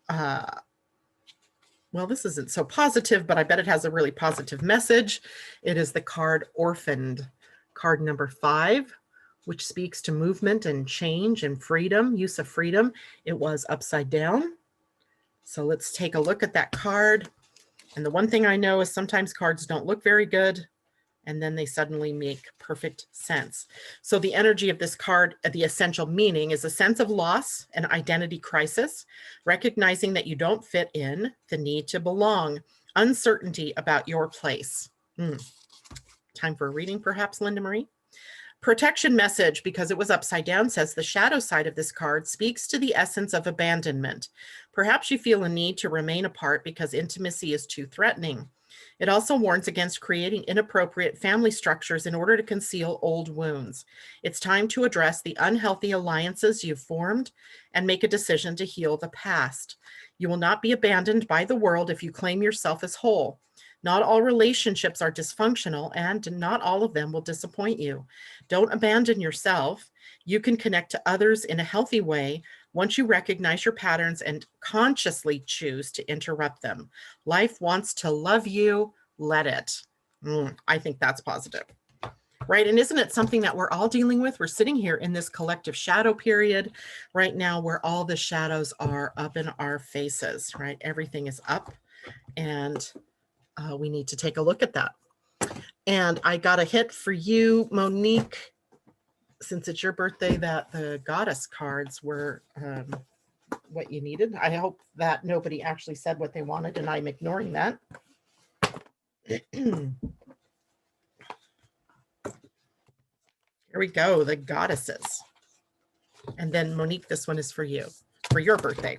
well, this isn't so positive, but I bet it has a really positive message. It is the card Orphaned, card number 5, which speaks to movement and change and freedom, use of freedom. It was upside down. So let's take a look at that card. And the one thing I know is sometimes cards don't look very good, and then they suddenly make perfect sense. So the energy of this card, the essential meaning, is a sense of loss and identity crisis, recognizing that you don't fit in, the need to belong, uncertainty about your place. Time for a reading, perhaps, Linda Marie? Protection message, because it was upside down, says the shadow side of this card speaks to the essence of abandonment. Perhaps you feel a need to remain apart because intimacy is too threatening. It also warns against creating inappropriate family structures in order to conceal old wounds. It's time to address the unhealthy alliances you've formed and make a decision to heal the past. You will not be abandoned by the world if you claim yourself as whole. Not all relationships are dysfunctional, and not all of them will disappoint you. Don't abandon yourself. You can connect to others in a healthy way once you recognize your patterns and consciously choose to interrupt them. Life wants to love you, let it. I think that's positive, right? And isn't it something that we're all dealing with? We're sitting here in this collective shadow period right now where all the shadows are up in our faces, right? Everything is up, and we need to take a look at that. And I got a hit for you, Monique, since it's your birthday, that the goddess cards were what you needed. I hope that nobody actually said what they wanted and I'm ignoring that. Here we go, the goddesses. And then Monique, this one is for you, for your birthday.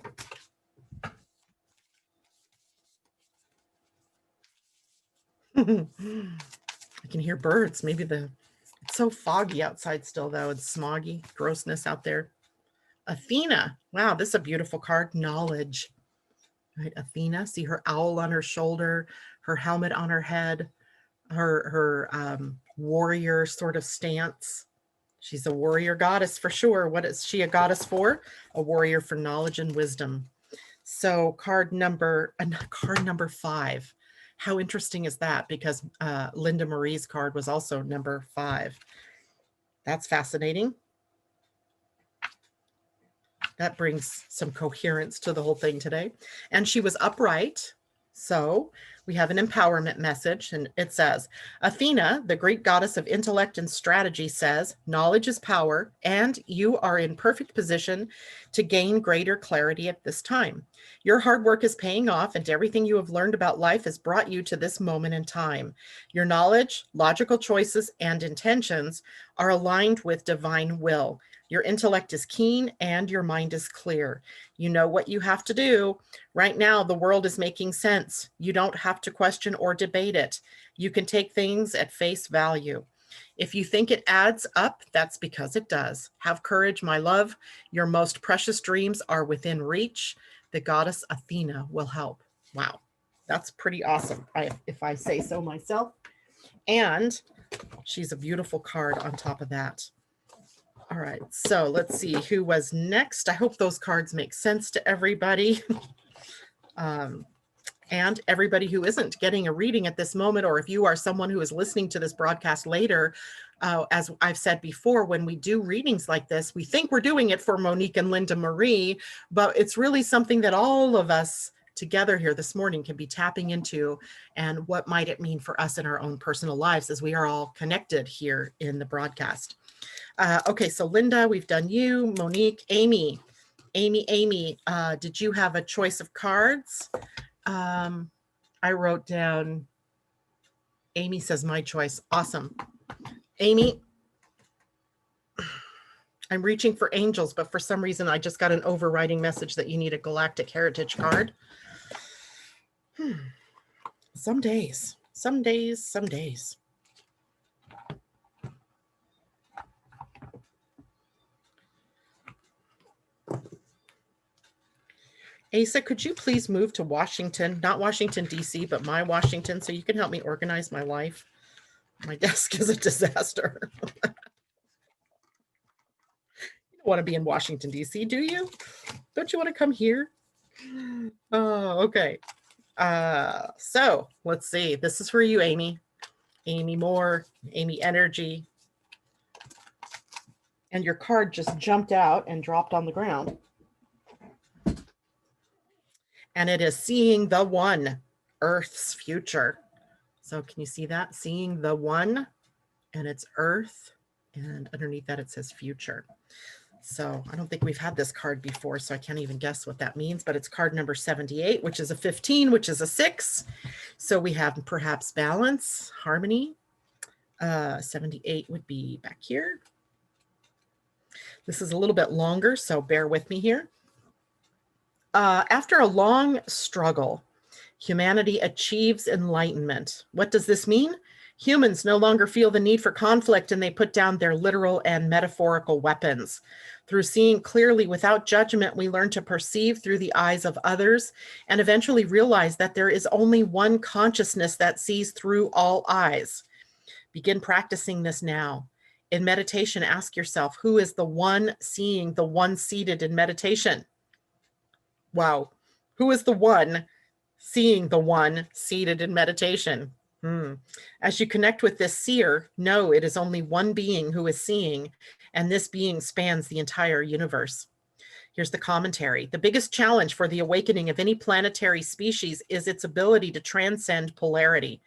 I can hear birds. Maybe it's so foggy outside still, though. It's smoggy, grossness out there. Athena. Wow, this is a beautiful card. Knowledge. Right, Athena. See her owl on her shoulder, her helmet on her head, her warrior sort of stance. She's a warrior goddess for sure. What is she a goddess for? A warrior for knowledge and wisdom. So card number 5. How interesting is that? Because Linda Marie's card was also number 5. That's fascinating. That brings some coherence to the whole thing today. And she was upright. So we have an empowerment message, and it says, Athena, the Greek goddess of intellect and strategy, says, knowledge is power, and you are in perfect position to gain greater clarity at this time. Your hard work is paying off, and everything you have learned about life has brought you to this moment in time. Your knowledge, logical choices, and intentions are aligned with divine will. Your intellect is keen and your mind is clear. You know what you have to do. Right now, the world is making sense. You don't have to question or debate it. You can take things at face value. If you think it adds up, that's because it does. Have courage, my love. Your most precious dreams are within reach. The goddess Athena will help. Wow, that's pretty awesome, if I say so myself. And she's a beautiful card on top of that. All right, so let's see who was next. I hope those cards make sense to everybody. And everybody who isn't getting a reading at this moment, or if you are someone who is listening to this broadcast later, as I've said before, when we do readings like this, we think we're doing it for Monique and Linda Marie, but it's really something that all of us together here this morning can be tapping into, and what might it mean for us in our own personal lives as we are all connected here in the broadcast. Okay, so Linda, we've done you. Monique, Amy, did you have a choice of cards? I wrote down, Amy says my choice. Awesome. Amy, I'm reaching for angels, but for some reason I just got an overriding message that you need a galactic heritage card. Some days. Asa, could you please move to Washington, not Washington, D.C., but my Washington, so you can help me organize my life? My desk is a disaster. You don't want to be in Washington, D.C., do you? Don't you want to come here? Oh, okay. So let's see. This is for you, Amy. Amy Moore, Amy Energy. And your card just jumped out and dropped on the ground. And it is Seeing the One, Earth's Future. So can you see that? Seeing the One, and it's Earth, and underneath that it says Future. So I don't think we've had this card before, so I can't even guess what that means, but it's card number 78, which is a 15, which is a 6. So we have perhaps balance, harmony. 78 would be back here. This is a little bit longer, so bear with me here. After a long struggle, humanity achieves enlightenment. What does this mean? Humans no longer feel the need for conflict, and they put down their literal and metaphorical weapons. Through seeing clearly without judgment, we learn to perceive through the eyes of others and eventually realize that there is only one consciousness that sees through all eyes. Begin practicing this now. In meditation, ask yourself, who is the one seeing the one seated in meditation? Wow. Who is the one seeing the one seated in meditation? As you connect with this seer, know it is only one being who is seeing, and this being spans the entire universe. Here's the commentary. The biggest challenge for the awakening of any planetary species is its ability to transcend polarity.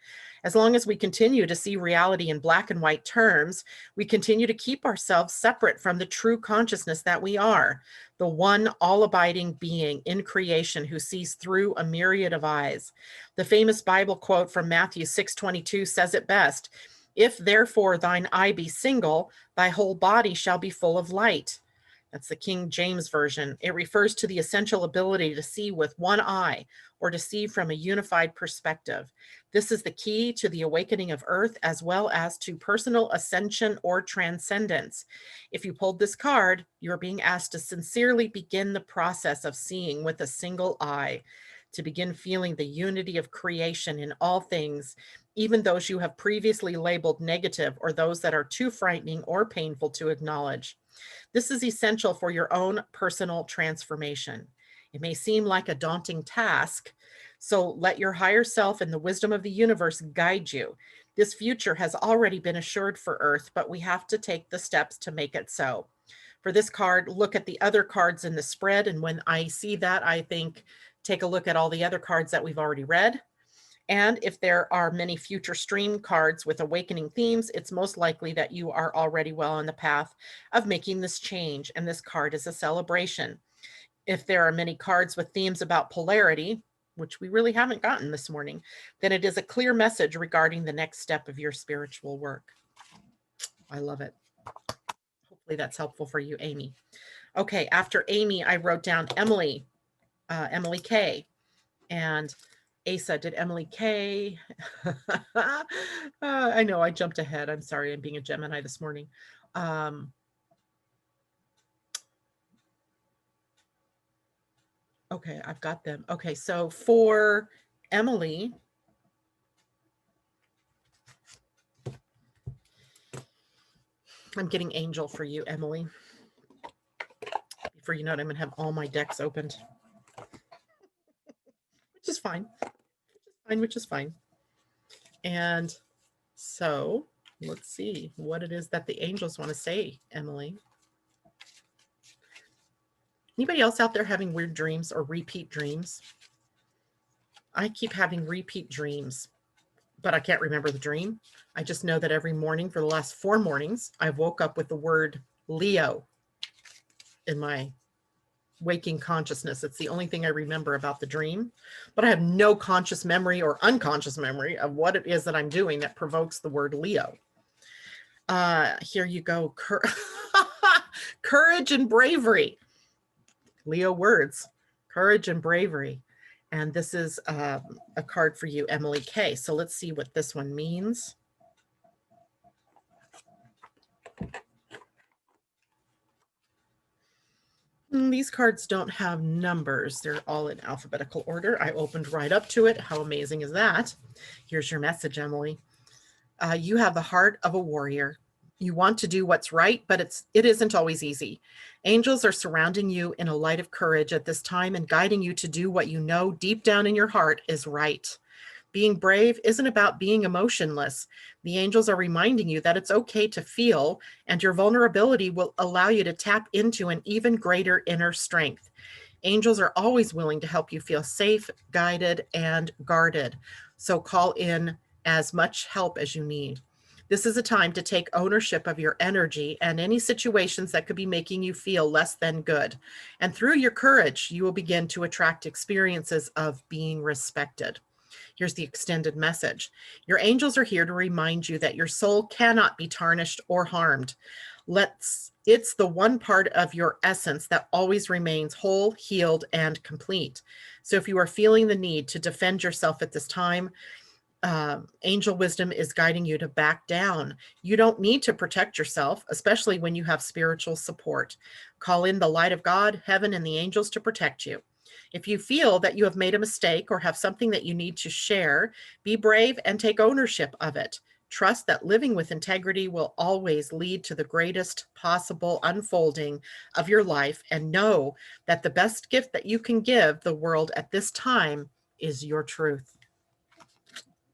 As long as we continue to see reality in black and white terms, we continue to keep ourselves separate from the true consciousness that we are, the one all-abiding being in creation who sees through a myriad of eyes. The famous Bible quote from Matthew 6:22 says it best, "If therefore thine eye be single, thy whole body shall be full of light." That's the King James Version. It refers to the essential ability to see with one eye, or to see from a unified perspective. This is the key to the awakening of Earth, as well as to personal ascension or transcendence. If you pulled this card, you're being asked to sincerely begin the process of seeing with a single eye, to begin feeling the unity of creation in all things, even those you have previously labeled negative or those that are too frightening or painful to acknowledge. This is essential for your own personal transformation. It may seem like a daunting task, so let your higher self and the wisdom of the universe guide you. This future has already been assured for Earth, but we have to take the steps to make it so. For this card, look at the other cards in the spread, and when I see that, I think, take a look at all the other cards that we've already read. And if there are many future stream cards with awakening themes, it's most likely that you are already well on the path of making this change, and this card is a celebration. If there are many cards with themes about polarity, which we really haven't gotten this morning, then it is a clear message regarding the next step of your spiritual work. I love it. Hopefully that's helpful for you, Amy. Okay, after Amy, I wrote down Emily, Emily K. And Asa, did Emily K? I know I jumped ahead. I'm sorry. I'm being a Gemini this morning. Okay, I've got them. Okay, so for Emily, I'm getting angel for you, Emily. Before you know it, I'm going to have all my decks opened, which is fine. Which is fine. And so let's see what it is that the angels want to say, Emily. Anybody else out there having weird dreams or repeat dreams? I keep having repeat dreams, but I can't remember the dream. I just know that every morning for the last 4 mornings, I've woke up with the word Leo in my waking consciousness. It's the only thing I remember about the dream, but I have no conscious memory or unconscious memory of what it is that I'm doing that provokes the word Leo. Here you go. Courage and bravery. Leo words, courage and bravery. And this is a card for you, Emily K. So let's see what this one means. These cards don't have numbers. They're all in alphabetical order. I opened right up to it. How amazing is that? Here's your message, Emily. You have the heart of a warrior. You want to do what's right, but it isn't always easy. Angels are surrounding you in a light of courage at this time and guiding you to do what you know deep down in your heart is right. Being brave isn't about being emotionless. The angels are reminding you that it's okay to feel, and your vulnerability will allow you to tap into an even greater inner strength. Angels are always willing to help you feel safe, guided, and guarded. So call in as much help as you need. This is a time to take ownership of your energy and any situations that could be making you feel less than good. And through your courage, you will begin to attract experiences of being respected. Here's the extended message. Your angels are here to remind you that your soul cannot be tarnished or harmed. It's the one part of your essence that always remains whole, healed, and complete. So if you are feeling the need to defend yourself at this time, angel wisdom is guiding you to back down. You don't need to protect yourself, especially when you have spiritual support. Call in the light of God, heaven, and the angels to protect you. If you feel that you have made a mistake or have something that you need to share, be brave and take ownership of it. Trust that living with integrity will always lead to the greatest possible unfolding of your life, and know that the best gift that you can give the world at this time is your truth.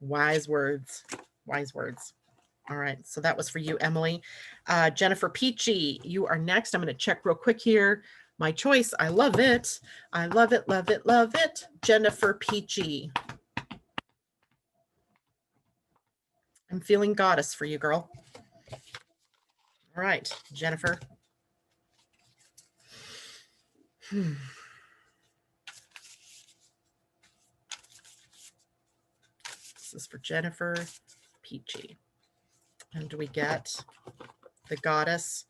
Wise words. Wise words. All right. So that was for you, Emily. Jennifer Peachy, you are next. I'm going to check real quick here. My choice. I love it. I love it, love it, love it. Jennifer Peachy. I'm feeling goddess for you, girl. All right, Jennifer. This is for Jennifer Peachy. And we get the goddess.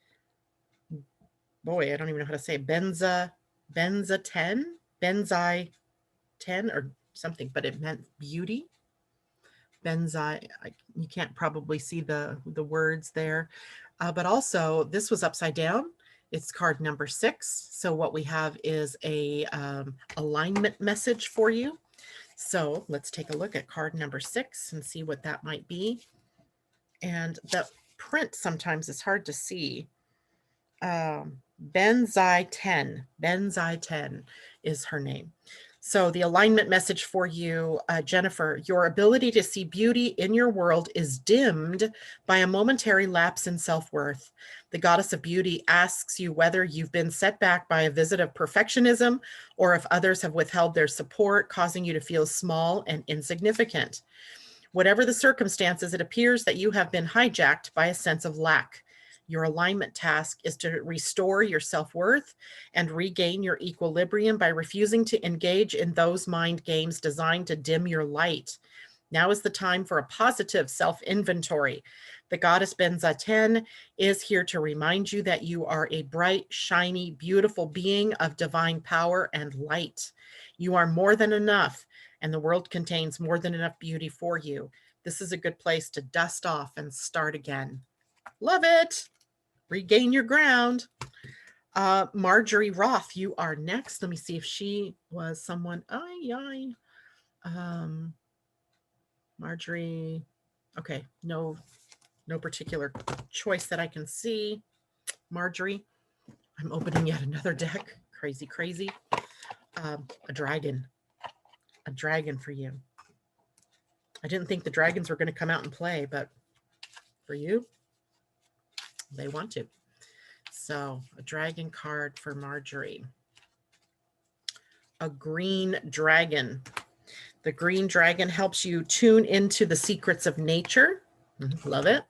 Boy, I don't even know how to say it. Benza 10, Benzai 10 or something, but it meant beauty. Benzai, you can't probably see the words there, but also this was upside down. It's card number 6. So what we have is a alignment message for you. So let's take a look at card number 6 and see what that might be. And the print sometimes is hard to see. Benzai 10. Benzai 10 is her name. So the alignment message for you, Jennifer, your ability to see beauty in your world is dimmed by a momentary lapse in self-worth. The goddess of beauty asks you whether you've been set back by a visit of perfectionism or if others have withheld their support, causing you to feel small and insignificant. Whatever the circumstances, it appears that you have been hijacked by a sense of lack. Your alignment task is to restore your self-worth and regain your equilibrium by refusing to engage in those mind games designed to dim your light. Now is the time for a positive self-inventory. The goddess Benzaten is here to remind you that you are a bright, shiny, beautiful being of divine power and light. You are more than enough, and the world contains more than enough beauty for you. This is a good place to dust off and start again. Love it. Regain your ground. Marjorie Roth, you are next. Let me see if she was someone. Marjorie. Okay, no No particular choice that I can see. Marjorie, I'm opening yet another deck. Crazy, crazy. A dragon for you. I didn't think the dragons were going to come out and play, but for you, they want to. So a dragon card for Marjorie. A green dragon. The green dragon helps you tune into the secrets of nature. Love it.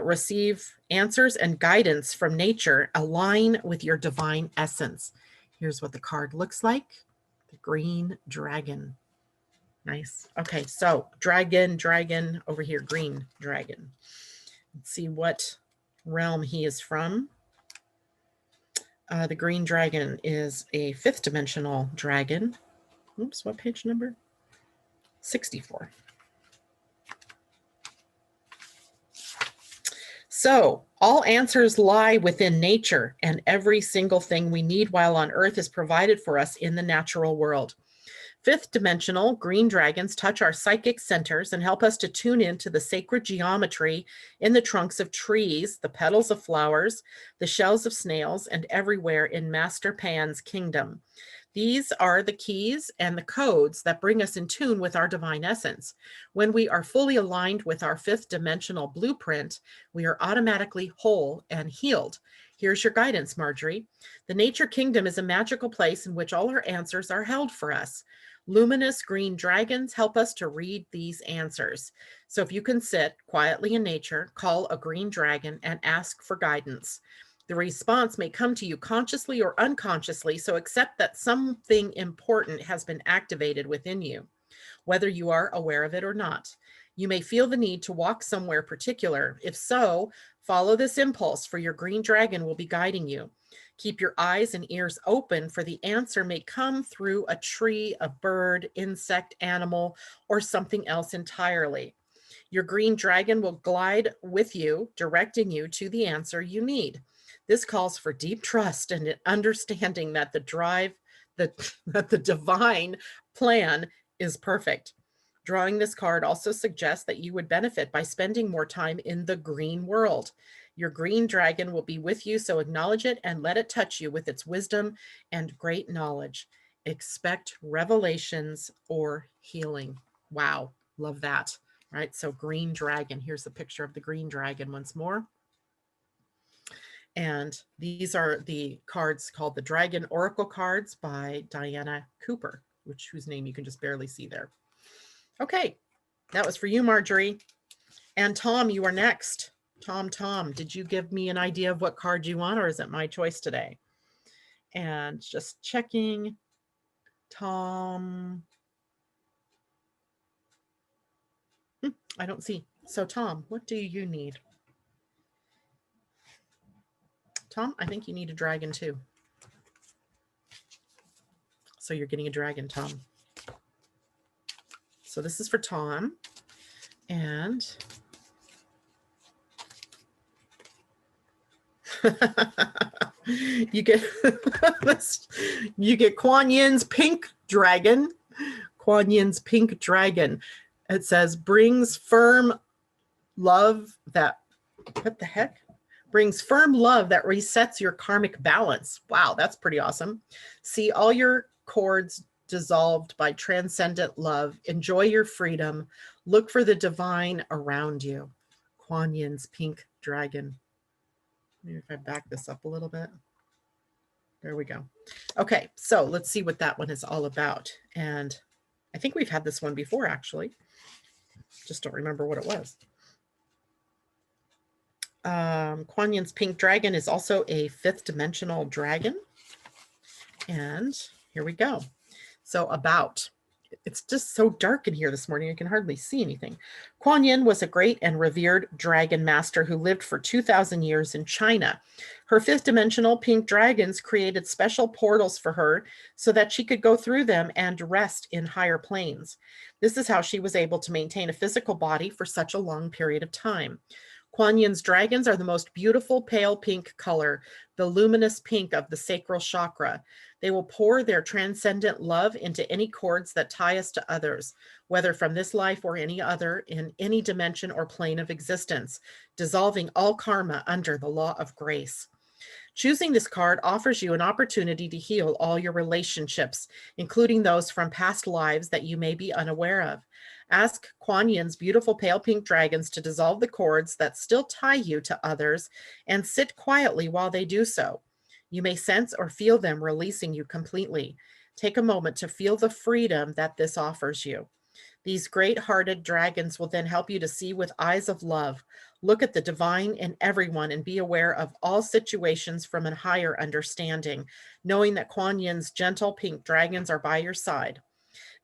Receive answers and guidance from nature. Align with your divine essence. Here's what the card looks like. The green dragon. Nice. Okay, so dragon over here, green dragon. Let's see what realm he is from. The green dragon is a 5th dimensional dragon. Oops, what page number? 64. So all answers lie within nature, and every single thing we need while on Earth is provided for us in the natural world. 5th dimensional green dragons touch our psychic centers and help us to tune into the sacred geometry in the trunks of trees, the petals of flowers, the shells of snails, and everywhere in Master Pan's kingdom. These are the keys and the codes that bring us in tune with our divine essence. When we are fully aligned with our 5th dimensional blueprint, we are automatically whole and healed. Here's your guidance, Marjorie. The nature kingdom is a magical place in which all our answers are held for us. Luminous green dragons help us to read these answers. So if you can sit quietly in nature, call a green dragon and ask for guidance. The response may come to you consciously or unconsciously, so accept that something important has been activated within you, whether you are aware of it or not. You may feel the need to walk somewhere particular. If so, follow this impulse, for your green dragon will be guiding you. Keep your eyes and ears open, for the answer may come through a tree, a bird, insect, animal, or something else entirely. Your green dragon will glide with you, directing you to the answer you need. This calls for deep trust and an understanding that that the divine plan is perfect. Drawing this card also suggests that you would benefit by spending more time in the green world. Your green dragon will be with you, so acknowledge it and let it touch you with its wisdom and great knowledge. Expect revelations or healing. Wow, love that. All right, so green dragon. Here's the picture of the green dragon once more. And these are the cards called the Dragon Oracle cards by Diana Cooper, whose name you can just barely see there. Okay, that was for you, Marjorie. And Tom, you are next. Tom, did you give me an idea of what card you want, or is it my choice today? And just checking. Tom. I don't see. So Tom, what do you need? Tom, I think you need a dragon too. So you're getting a dragon, Tom. So this is for Tom. And you get you get Kuan Yin's pink dragon. Kuan Yin's pink dragon. It says brings firm love that, what the heck? Brings firm love that resets your karmic balance. Wow, that's pretty awesome. See all your cords dissolved by transcendent love. Enjoy your freedom. Look for the divine around you. Kuan Yin's pink dragon. Maybe if I back this up a little bit. There we go. Okay, so let's see what that one is all about. And I think we've had this one before, actually. Just don't remember what it was. Kuan Yin's pink dragon is also a 5th dimensional dragon. And here we go. So about, it's just so dark in here this morning, I can hardly see anything. Kuan Yin was a great and revered dragon master who lived for 2,000 years in China. Her 5th dimensional pink dragons created special portals for her so that she could go through them and rest in higher planes. This is how she was able to maintain a physical body for such a long period of time. Kuan Yin's dragons are the most beautiful pale pink color, the luminous pink of the sacral chakra. They will pour their transcendent love into any cords that tie us to others, whether from this life or any other, in any dimension or plane of existence, dissolving all karma under the law of grace. Choosing this card offers you an opportunity to heal all your relationships, including those from past lives that you may be unaware of. Ask Kuan Yin's beautiful pale pink dragons to dissolve the cords that still tie you to others and sit quietly while they do so. You may sense or feel them releasing you completely. Take a moment to feel the freedom that this offers you. These great-hearted dragons will then help you to see with eyes of love. Look at the divine in everyone and be aware of all situations from a higher understanding, knowing that Kuan Yin's gentle pink dragons are by your side.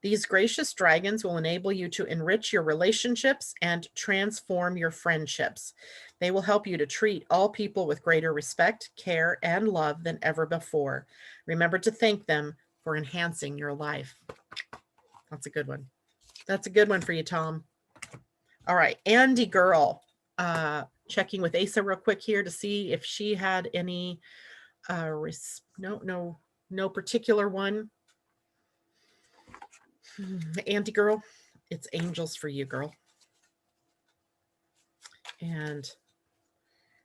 These gracious dragons will enable you to enrich your relationships and transform your friendships. They will help you to treat all people with greater respect, care, and love than ever before. Remember to thank them for enhancing your life. That's a good one. That's a good one for you, Tom. All right, Andy girl, checking with Asa real quick here to see if she had any, no particular one. Andy girl, it's angels for you, girl. And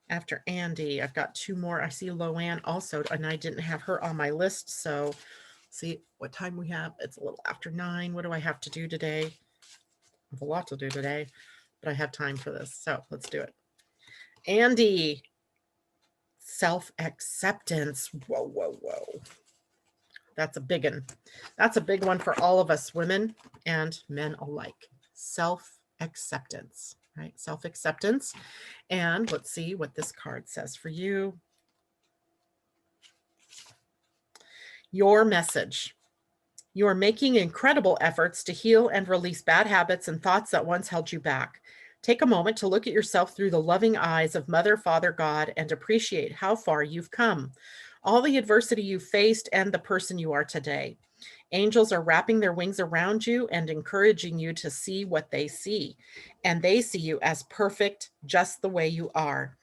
after Andy, I've got two more. I see Loanne also, and I didn't have her on my list. So see what time we have. It's a little after 9. What do I have to do today? I have a lot to do today, but I have time for this. So let's do it. Andy, self-acceptance. Whoa, whoa, whoa. That's a big one. That's a big one for all of us women and men alike. Self-acceptance, right? Self-acceptance. And let's see what this card says for you. Your message. You are making incredible efforts to heal and release bad habits and thoughts that once held you back. Take a moment to look at yourself through the loving eyes of Mother, Father, God, and appreciate how far you've come, all the adversity you faced, and the person you are today. Angels are wrapping their wings around you and encouraging you to see what they see, and they see you as perfect just the way you are.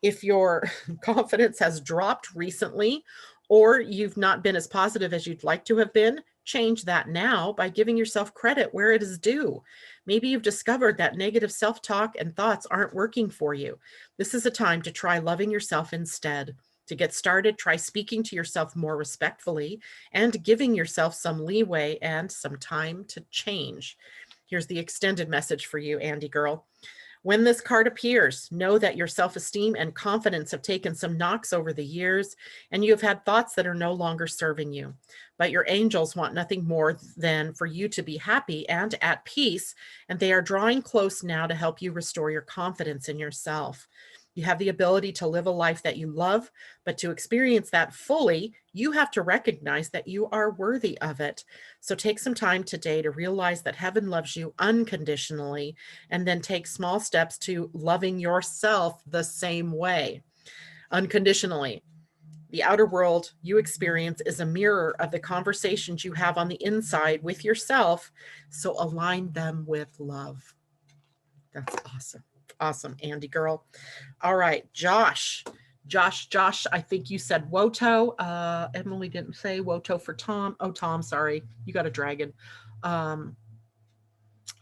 If your confidence has dropped recently, or you've not been as positive as you'd like to have been, change that now by giving yourself credit where it is due. Maybe you've discovered that negative self-talk and thoughts aren't working for you. This is a time to try loving yourself instead. To get started, try speaking to yourself more respectfully and giving yourself some leeway and some time to change. Here's the extended message for you, Andy girl. When this card appears, know that your self-esteem and confidence have taken some knocks over the years, and you have had thoughts that are no longer serving you. But your angels want nothing more than for you to be happy and at peace, and they are drawing close now to help you restore your confidence in yourself. You have the ability to live a life that you love, but to experience that fully, you have to recognize that you are worthy of it. So take some time today to realize that heaven loves you unconditionally, and then take small steps to loving yourself the same way, unconditionally. The outer world you experience is a mirror of the conversations you have on the inside with yourself, so align them with love. That's awesome. Awesome, Andy girl. All right, Josh, I think you said Woto. Emily didn't say Woto for Tom. Oh, Tom, sorry. You got a dragon.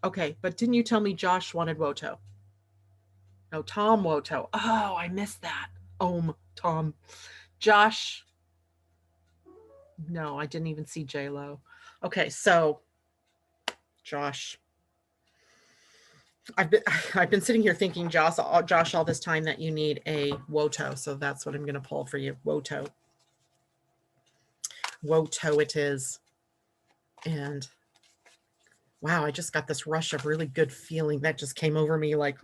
Okay, but didn't you tell me Josh wanted Woto? No, Tom Woto. Oh, I missed that. Tom. Josh. No, I didn't even see J-Lo. Okay, so Josh. I've been sitting here thinking, Josh, all this time that you need a Woto. So that's what I'm going to pull for you. Woto. Woto it is. And wow, I just got this rush of really good feeling that just came over me, like,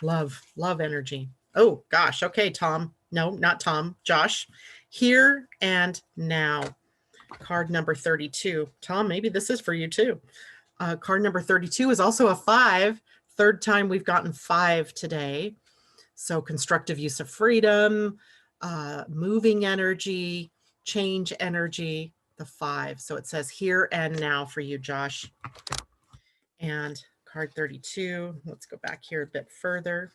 love energy. Oh gosh. Okay, Tom. No, not Tom. Josh. Here and now. Card number 32. Tom, maybe this is for you too. Card number 32 is also a 5. Third time we've gotten 5 today. So constructive use of freedom, moving energy, change energy, the 5. So it says here and now for you, Josh. And Card 32. Let's go back here a bit further.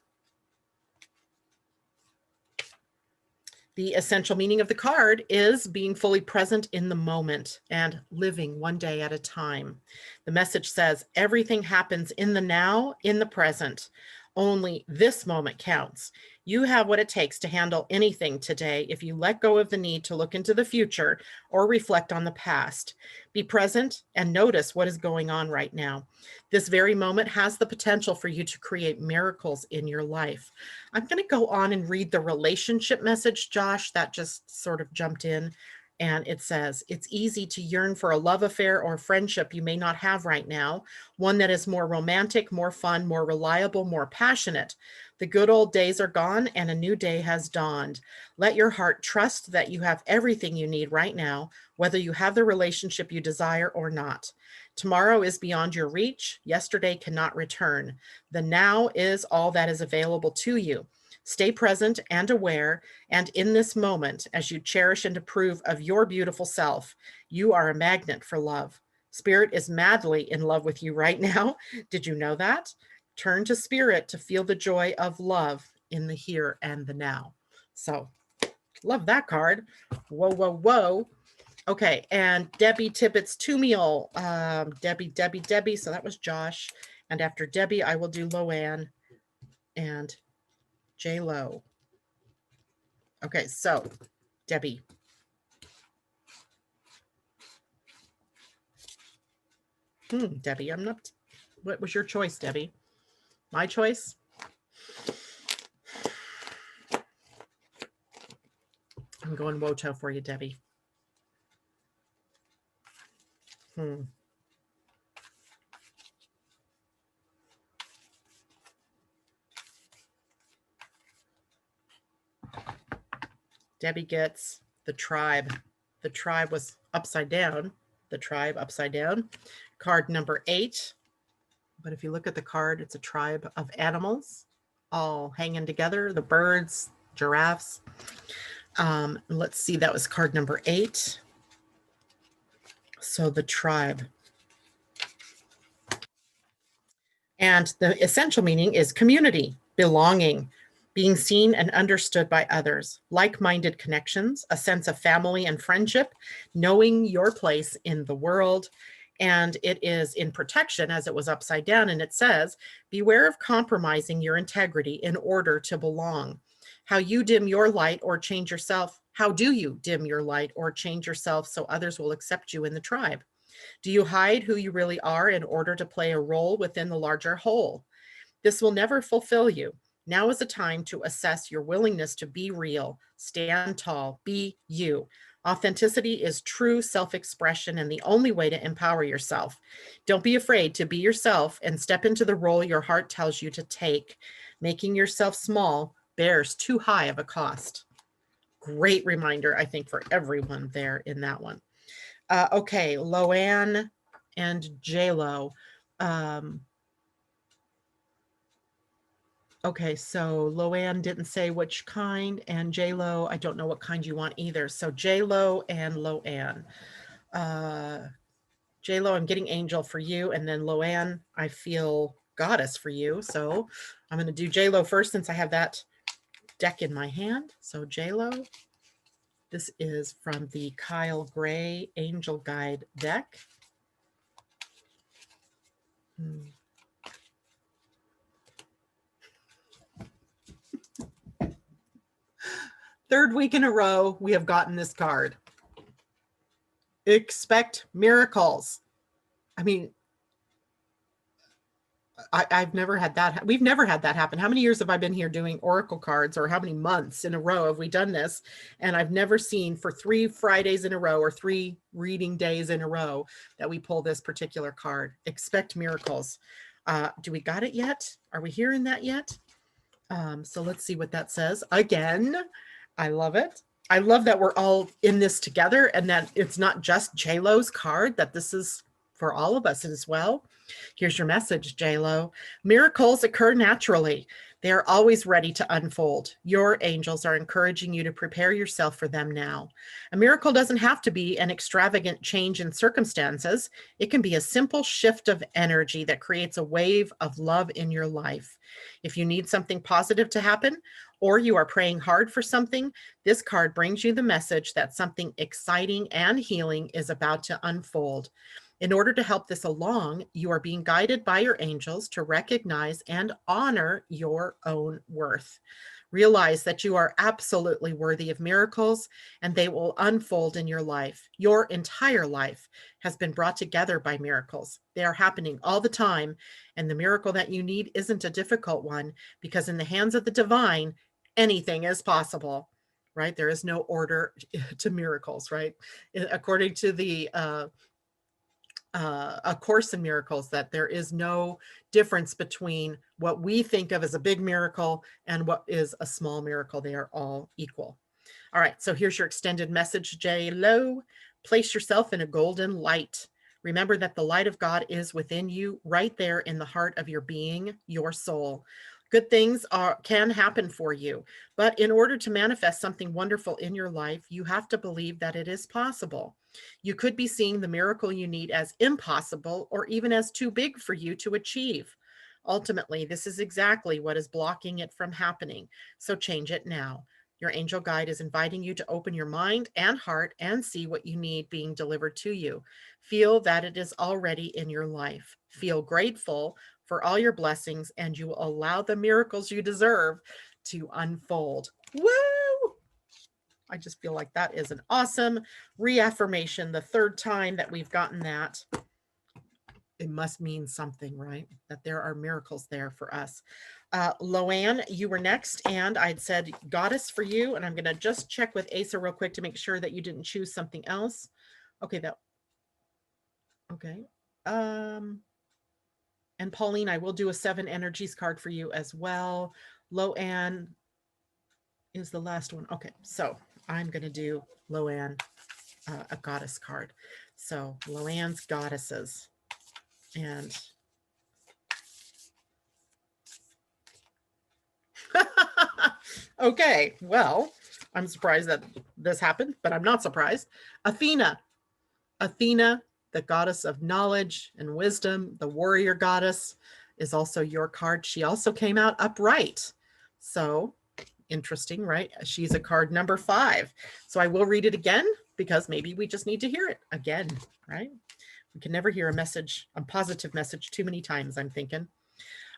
The essential meaning of the card is being fully present in the moment and living one day at a time. The message says everything happens in the now, in the present. Only this moment counts. You have what it takes to handle anything today if you let go of the need to look into the future or reflect on the past. Be present and notice what is going on right now. This very moment has the potential for you to create miracles in your life. I'm going to go on and read the relationship message, Josh, that just sort of jumped in. And it says, it's easy to yearn for a love affair or friendship you may not have right now, one that is more romantic, more fun, more reliable, more passionate. The good old days are gone and a new day has dawned. Let your heart trust that you have everything you need right now, whether you have the relationship you desire or not. Tomorrow is beyond your reach. Yesterday cannot return. The now is all that is available to you. Stay present and aware, and in this moment, as you cherish and approve of your beautiful self, you are a magnet for love. Spirit is madly in love with you right now. Did you know that? Turn to Spirit to feel the joy of love in the here and the now. So, love that card. Whoa, whoa, whoa. Okay, and Debbie Tippett's Tumiel. Debbie. So that was Josh. And after Debbie, I will do Loanne and J-Lo. Okay, so Debbie. Debbie, I'm not, what was your choice, Debbie? My choice? I'm going Woto for you, Debbie. Debbie gets the tribe. The tribe was upside down. The tribe upside down. Card number 8. But if you look at the card, it's a tribe of animals all hanging together. The birds, giraffes. Let's see, that was card number 8. So the tribe. And the essential meaning is community, belonging, being seen and understood by others, like-minded connections, a sense of family and friendship, knowing your place in the world. And it is in protection as it was upside down. And it says, beware of compromising your integrity in order to belong. How you dim your light or change yourself. How do you dim your light or change yourself so others will accept you in the tribe? Do you hide who you really are in order to play a role within the larger whole? This will never fulfill you. Now is the time to assess your willingness to be real, stand tall, be you. Authenticity is true self-expression and the only way to empower yourself. Don't be afraid to be yourself and step into the role your heart tells you to take. Making yourself small bears too high of a cost. Great reminder, I think, for everyone there in that one. Okay, Loanne and J-Lo. Okay, so Loanne didn't say which kind, and J-Lo, I don't know what kind you want either. So J-Lo and Loanne. J-Lo, I'm getting angel for you, and then Loanne, I feel goddess for you. So I'm going to do J-Lo first since I have that deck in my hand. So J-Lo, this is from the Kyle Gray Angel Guide deck. Third week in a row, we have gotten this card. Expect miracles. I mean, I've never had that. We've never had that happen. How many years have I been here doing oracle cards, or how many months in a row have we done this? And I've never seen for 3 Fridays in a row or 3 reading days in a row that we pull this particular card. Expect miracles. Do we got it yet? Are we hearing that yet? So let's see what that says. Again, I love it. I love that we're all in this together and that it's not just J-Lo's card, that this is for all of us as well. Here's your message, J-Lo. Miracles occur naturally. They are always ready to unfold. Your angels are encouraging you to prepare yourself for them now. A miracle doesn't have to be an extravagant change in circumstances. It can be a simple shift of energy that creates a wave of love in your life. If you need something positive to happen, or you are praying hard for something, this card brings you the message that something exciting and healing is about to unfold. In order to help this along, you are being guided by your angels to recognize and honor your own worth. Realize that you are absolutely worthy of miracles, and they will unfold in your life. Your entire life has been brought together by miracles. They are happening all the time, and the miracle that you need isn't a difficult one, because in the hands of the divine, anything is possible, right? There is no order to miracles, right? According to the A Course in Miracles, that there is no difference between what we think of as a big miracle and what is a small miracle. They are all equal. All right, so here's your extended message, J. Lo. Place yourself in a golden light. Remember that the light of God is within you, right there in the heart of your being, your soul. Good things can happen for you, but in order to manifest something wonderful in your life, you have to believe that it is possible. You could be seeing the miracle you need as impossible or even as too big for you to achieve. Ultimately, this is exactly what is blocking it from happening, so change it now. Your angel guide is inviting you to open your mind and heart and see what you need being delivered to you. Feel that it is already in your life. Feel grateful for all your blessings, and you will allow the miracles you deserve to unfold. Woo! I just feel like that is an awesome reaffirmation. The third time that we've gotten that, it must mean something, right? That there are miracles there for us. Loanne, you were next, and I'd said goddess for you, and I'm going to just check with Asa real quick to make sure that you didn't choose something else. Okay, okay. And Pauline, I will do a 7 energies card for you as well. Loanne is the last one. Okay, so I'm going to do Loanne, a goddess card. So Loanne's goddesses. And okay, well, I'm surprised that this happened, but I'm not surprised. Athena, the goddess of knowledge and wisdom, the warrior goddess, is also your card. She also came out upright. So interesting, right? She's a card number 5. So I will read it again because maybe we just need to hear it again, right? We can never hear a positive message too many times, I'm thinking.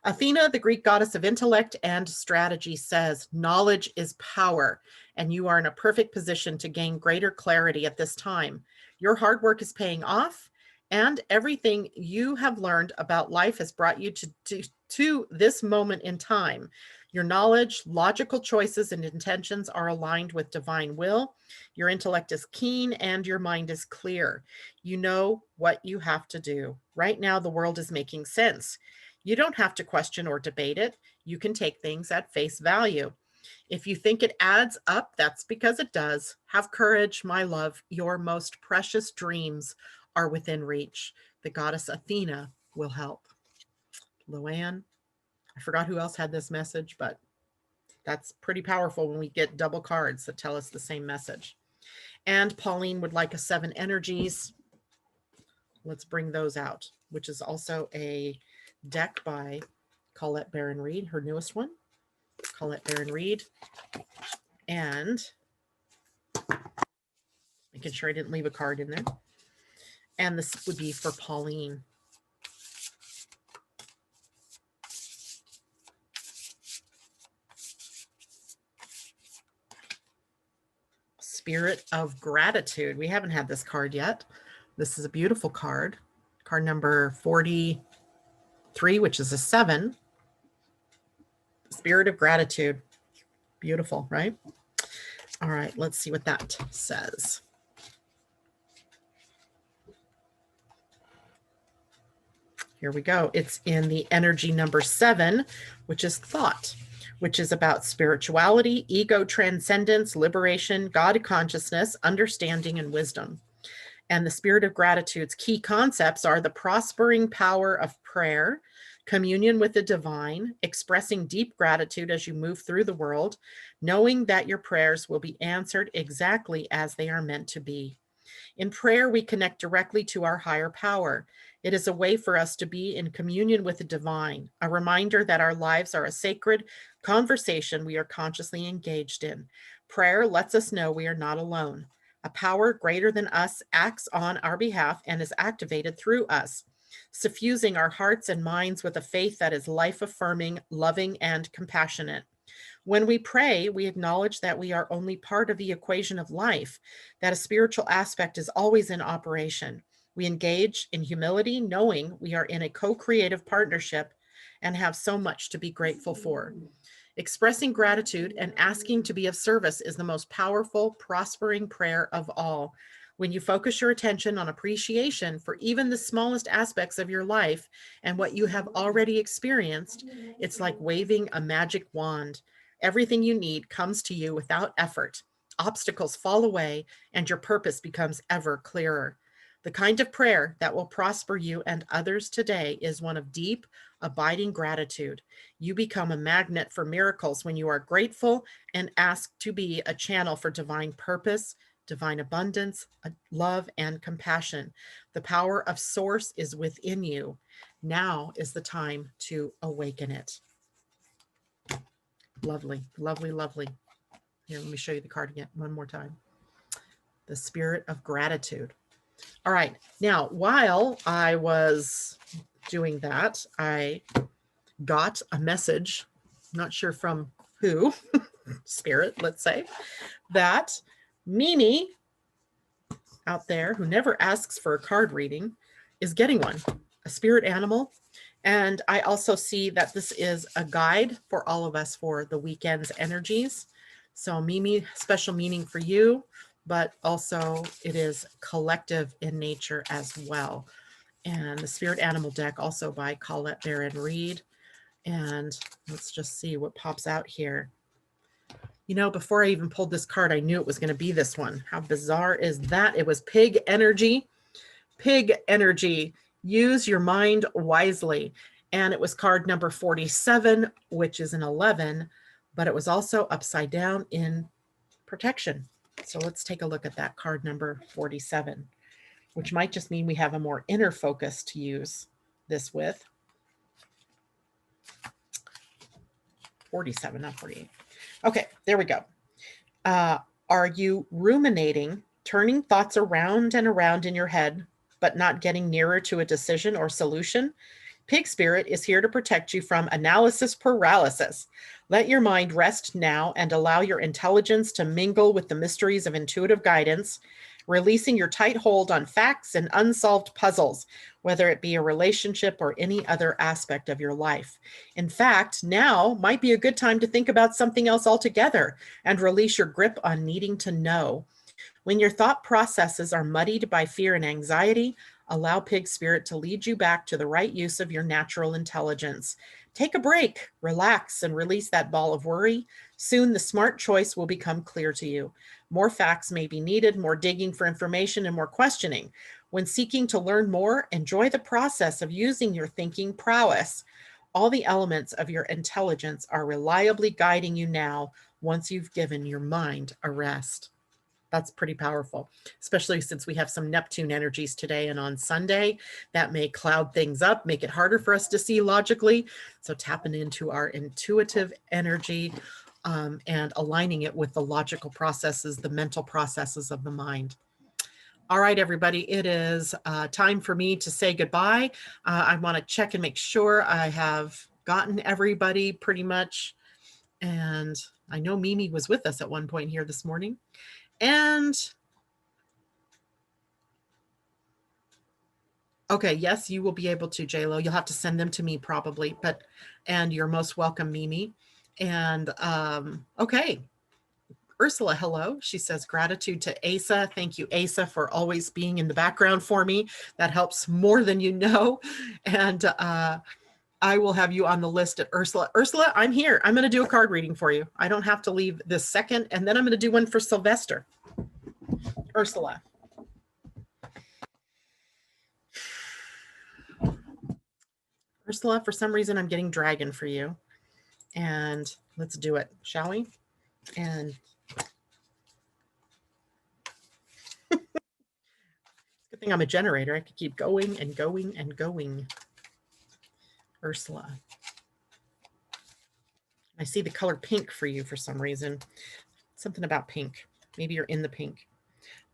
Athena, the Greek goddess of intellect and strategy, says, knowledge is power, and you are in a perfect position to gain greater clarity at this time. Your hard work is paying off, and everything you have learned about life has brought you to this moment in time. Your knowledge, logical choices, and intentions are aligned with divine will. Your intellect is keen, and your mind is clear. You know what you have to do. Right now, the world is making sense. You don't have to question or debate it. You can take things at face value. If you think it adds up, that's because it does. Have courage, my love. Your most precious dreams are within reach. The goddess Athena will help. Loanne, I forgot who else had this message, but that's pretty powerful when we get double cards that tell us the same message. And Pauline would like a 7 energies. Let's bring those out, which is also a deck by Colette Baron Reed, her newest one. Colette Baron Reed. And making sure I didn't leave a card in there. And this would be for Pauline. Spirit of Gratitude. We haven't had this card yet. This is a beautiful card. Card number 43, which is a 7. Spirit of Gratitude. Beautiful, right? All right, let's see what that says. Here we go. It's in the energy number 7, which is thought, which is about spirituality, ego transcendence, liberation, God consciousness, understanding, and wisdom. And the Spirit of Gratitude's key concepts are the prospering power of prayer, Communion with the divine, expressing deep gratitude as you move through the world, knowing that your prayers will be answered exactly as they are meant to be. In prayer, we connect directly to our higher power. It is a way for us to be in communion with the divine, a reminder that our lives are a sacred conversation we are consciously engaged in. Prayer lets us know we are not alone. A power greater than us acts on our behalf and is activated through us, suffusing our hearts and minds with a faith that is life-affirming, loving, and compassionate. When we pray, we acknowledge that we are only part of the equation of life, that a spiritual aspect is always in operation. We engage in humility, knowing we are in a co-creative partnership and have so much to be grateful for. Expressing gratitude and asking to be of service is the most powerful, prospering prayer of all. When you focus your attention on appreciation for even the smallest aspects of your life and what you have already experienced, it's like waving a magic wand. Everything you need comes to you without effort. Obstacles fall away and your purpose becomes ever clearer. The kind of prayer that will prosper you and others today is one of deep, abiding gratitude. You become a magnet for miracles when you are grateful and ask to be a channel for divine purpose, divine abundance, love, and compassion. The power of Source is within you. Now is the time to awaken it. Lovely, lovely, lovely. Here, let me show you the card again one more time. The spirit of gratitude. All right. Now, while I was doing that, I got a message, not sure from who, spirit, let's say, that Mimi out there, who never asks for a card reading, is getting one, a spirit animal. And I also see that this is a guide for all of us for the weekend's energies. So Mimi, special meaning for you, but also it is collective in nature as well. And the spirit animal deck also by Colette Baron Reed. And let's just see what pops out here. You know, before I even pulled this card, I knew it was going to be this one. How bizarre is that? It was pig energy. Pig energy. Use your mind wisely. And it was card number 47, which is an 11, but it was also upside down in protection. So let's take a look at that card number 47, which might just mean we have a more inner focus to use this with. 47, not 48. Okay, there we go. Are you ruminating, turning thoughts around and around in your head, but not getting nearer to a decision or solution? Pig Spirit is here to protect you from analysis paralysis. Let your mind rest now and allow your intelligence to mingle with the mysteries of intuitive guidance, releasing your tight hold on facts and unsolved puzzles, whether it be a relationship or any other aspect of your life. In fact, now might be a good time to think about something else altogether and release your grip on needing to know. When your thought processes are muddied by fear and anxiety, allow Pig Spirit to lead you back to the right use of your natural intelligence. Take a break, relax, and release that ball of worry. Soon the smart choice will become clear to you. More facts may be needed, more digging for information, and more questioning. When seeking to learn more, enjoy the process of using your thinking prowess. All the elements of your intelligence are reliably guiding you now once you've given your mind a rest. That's pretty powerful, especially since we have some Neptune energies today and on Sunday. That may cloud things up, make it harder for us to see logically. So tapping into our intuitive energy and aligning it with the logical processes, the mental processes of the mind. All right, everybody, it is time for me to say goodbye. I want to check and make sure I have gotten everybody pretty much. And I know Mimi was with us at one point here this morning. And okay, yes, you will be able to, JLo. You'll have to send them to me probably, and you're most welcome, Mimi. And okay, Ursula, hello. She says gratitude to Asa. Thank you, Asa, for always being in the background for me. That helps more than you know. And I will have you on the list at Ursula. Ursula, I'm here. I'm going to do a card reading for you. I don't have to leave this second. And then I'm going to do one for Sylvester. Ursula. Ursula, for some reason, I'm getting dragon for you. And let's do it, shall we? And it's a good thing I'm a generator. I could keep going and going and going. Ursula. I see the color pink for you for some reason. Something about pink. Maybe you're in the pink.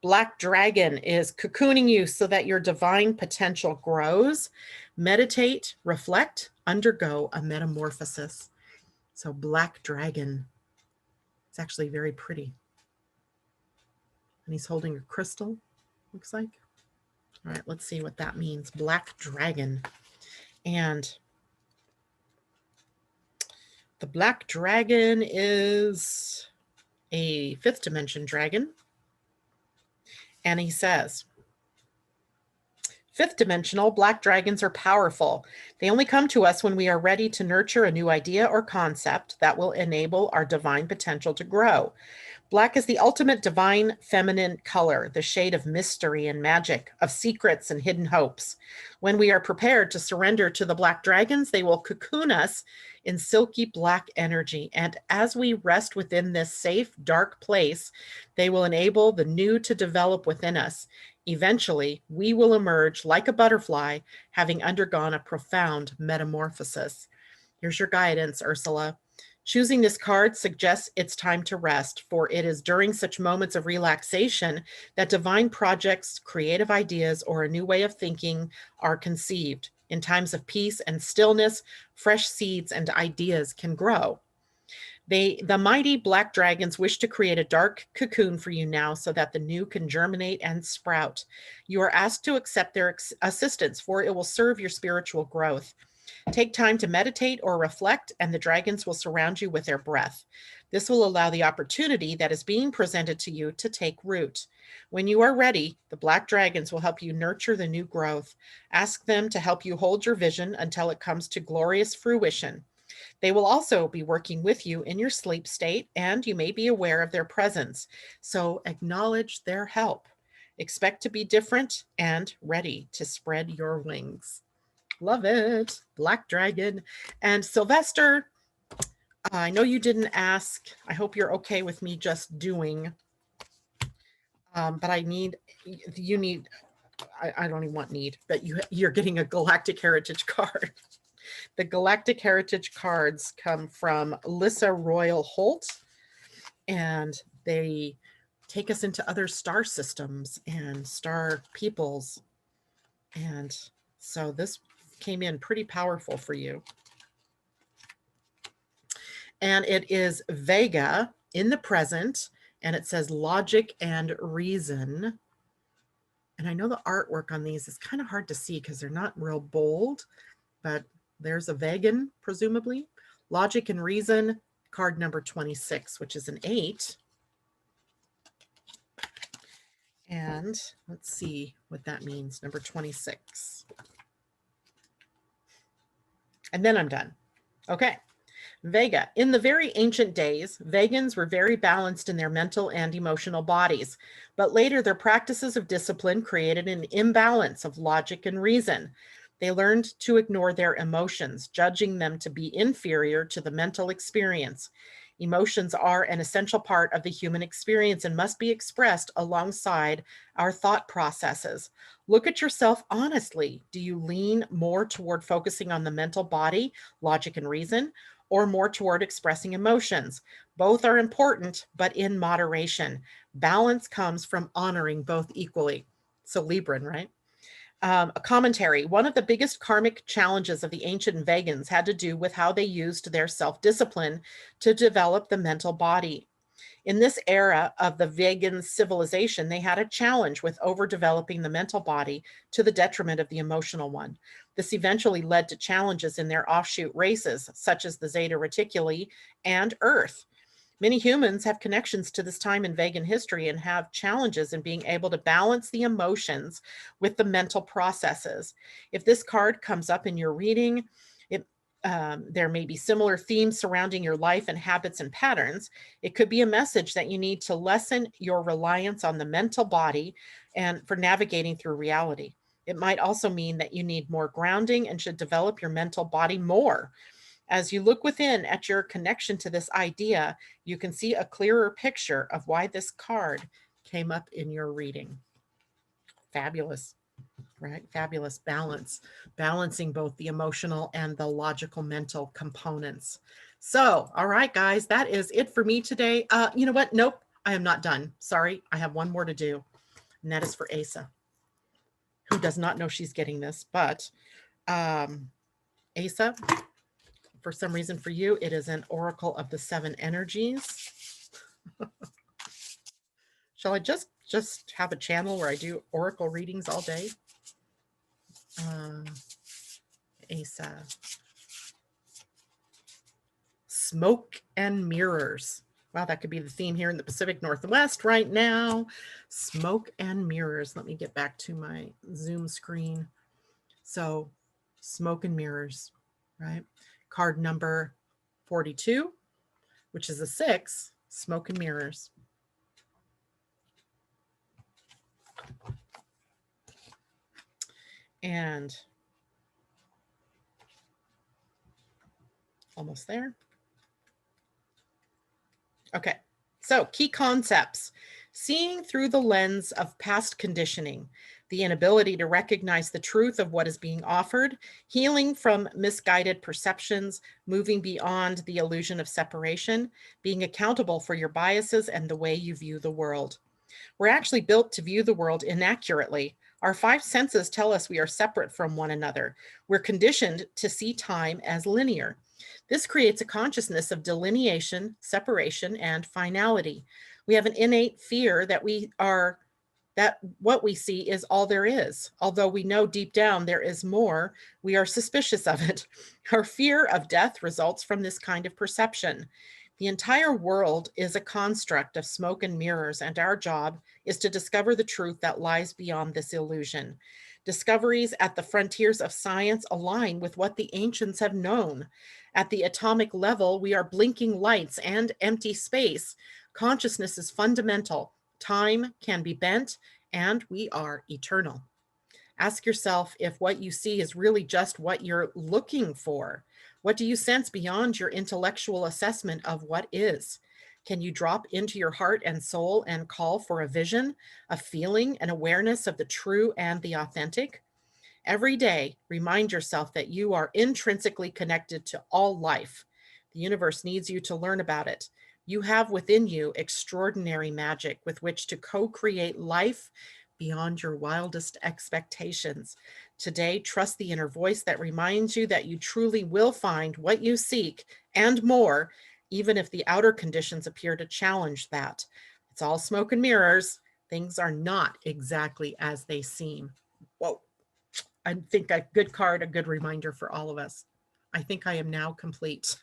Black dragon is cocooning you so that your divine potential grows. Meditate, reflect, undergo a metamorphosis. So black dragon. It's actually very pretty. And he's holding a crystal, looks like. All right, let's see what that means. Black dragon. And the black dragon is a 5th dimension dragon. And he says, 5th dimensional black dragons are powerful. They only come to us when we are ready to nurture a new idea or concept that will enable our divine potential to grow. Black is the ultimate divine feminine color, the shade of mystery and magic, of secrets and hidden hopes. When we are prepared to surrender to the black dragons, they will cocoon us in silky black energy. And as we rest within this safe, dark place, they will enable the new to develop within us. Eventually, we will emerge like a butterfly, having undergone a profound metamorphosis. Here's your guidance, Ursula. Choosing this card suggests it's time to rest, for it is during such moments of relaxation that divine projects, creative ideas, or a new way of thinking are conceived. In times of peace and stillness, fresh seeds and ideas can grow. The mighty black dragons wish to create a dark cocoon for you now so that the new can germinate and sprout. You are asked to accept their assistance, for it will serve your spiritual growth. Take time to meditate or reflect, and the dragons will surround you with their breath. This will allow the opportunity that is being presented to you to take root. When you are ready, the black dragons will help you nurture the new growth. Ask them to help you hold your vision until it comes to glorious fruition. They will also be working with you in your sleep state, and you may be aware of their presence. So acknowledge their help. Expect to be different and ready to spread your wings. Love it. Black dragon. And Sylvester, I know you didn't ask. I hope you're okay with me just doing. But I don't even want need, but you're getting a Galactic Heritage card. The Galactic Heritage cards come from Lissa Royal Holt, and they take us into other star systems and star peoples. And so this came in pretty powerful for you. And it is Vega in the present, and it says logic and reason. And I know the artwork on these is kind of hard to see because they're not real bold, but there's a Vegan, presumably. Logic and reason, card number 26, which is an 8. And let's see what that means, number 26. And then I'm done. Okay. Vega. In the very ancient days, Vegans were very balanced in their mental and emotional bodies, but later their practices of discipline created an imbalance of logic and reason. They learned to ignore their emotions, judging them to be inferior to the mental experience. Emotions are an essential part of the human experience and must be expressed alongside our thought processes. Look at yourself honestly. Do you lean more toward focusing on the mental body, logic and reason, or more toward expressing emotions? Both are important, but in moderation. Balance comes from honoring both equally. So Libran, right? A commentary. One of the biggest karmic challenges of the ancient Vegans had to do with how they used their self-discipline to develop the mental body. In this era of the Vegan civilization, they had a challenge with overdeveloping the mental body to the detriment of the emotional one. This eventually led to challenges in their offshoot races, such as the Zeta Reticuli and Earth. Many humans have connections to this time in Vegan history and have challenges in being able to balance the emotions with the mental processes. If this card comes up in your reading, there may be similar themes surrounding your life and habits and patterns. It could be a message that you need to lessen your reliance on the mental body and for navigating through reality. It might also mean that you need more grounding and should develop your mental body more. As you look within at your connection to this idea, you can see a clearer picture of why this card came up in your reading. Fabulous, right? Fabulous balance, balancing both the emotional and the logical mental components. So, all right, guys, that is it for me today. You know what? Nope, I am not done. Sorry, I have one more to do, and that is for Asa, who does not know she's getting this, but Asa, for some reason for you, it is an oracle of the 7 energies. Shall I just have a channel where I do oracle readings all day? Asa. Smoke and mirrors. Wow, that could be the theme here in the Pacific Northwest right now. Smoke and mirrors. Let me get back to my Zoom screen. So, smoke and mirrors, right? Card number 42, which is a 6, smoke and mirrors. And almost there. Okay, so key concepts. Seeing through the lens of past conditioning, the inability to recognize the truth of what is being offered, healing from misguided perceptions, moving beyond the illusion of separation, being accountable for your biases and the way you view the world. We're actually built to view the world inaccurately. Our 5 senses tell us we are separate from one another. We're conditioned to see time as linear. This creates a consciousness of delineation, separation, and finality. We have an innate fear that what we see is all there is. Although we know deep down there is more, we are suspicious of it. Our fear of death results from this kind of perception. The entire world is a construct of smoke and mirrors, and our job is to discover the truth that lies beyond this illusion. Discoveries at the frontiers of science align with what the ancients have known. At the atomic level, we are blinking lights and empty space. Consciousness is fundamental. Time can be bent, and we are eternal. Ask yourself if what you see is really just what you're looking for. What do you sense beyond your intellectual assessment of what is? Can you drop into your heart and soul and call for a vision, a feeling, an awareness of the true and the authentic? Every day, remind yourself that you are intrinsically connected to all life. The universe needs you to learn about it. You have within you extraordinary magic with which to co-create life beyond your wildest expectations. Today, trust the inner voice that reminds you that you truly will find what you seek and more, even if the outer conditions appear to challenge that. It's all smoke and mirrors. Things are not exactly as they seem. Whoa. I think a good card, a good reminder for all of us. I think I am now complete.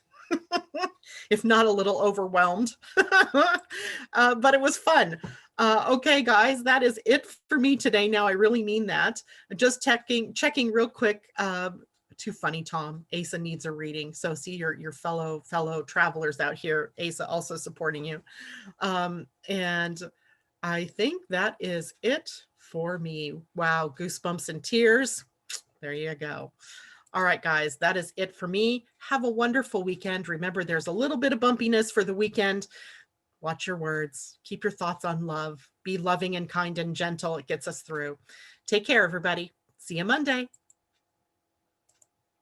If not a little overwhelmed, but it was fun. Okay, guys, that is it for me today. Now, I really mean that. Just checking real quick. Too funny, Tom. Asa needs a reading. So see your fellow travelers out here. Asa also supporting you. And I think that is it for me. Wow, goosebumps and tears. There you go. All right, guys, that is it for me. Have a wonderful weekend. Remember, there's a little bit of bumpiness for the weekend. Watch your words. Keep your thoughts on love. Be loving and kind and gentle. It gets us through. Take care, everybody. See you Monday.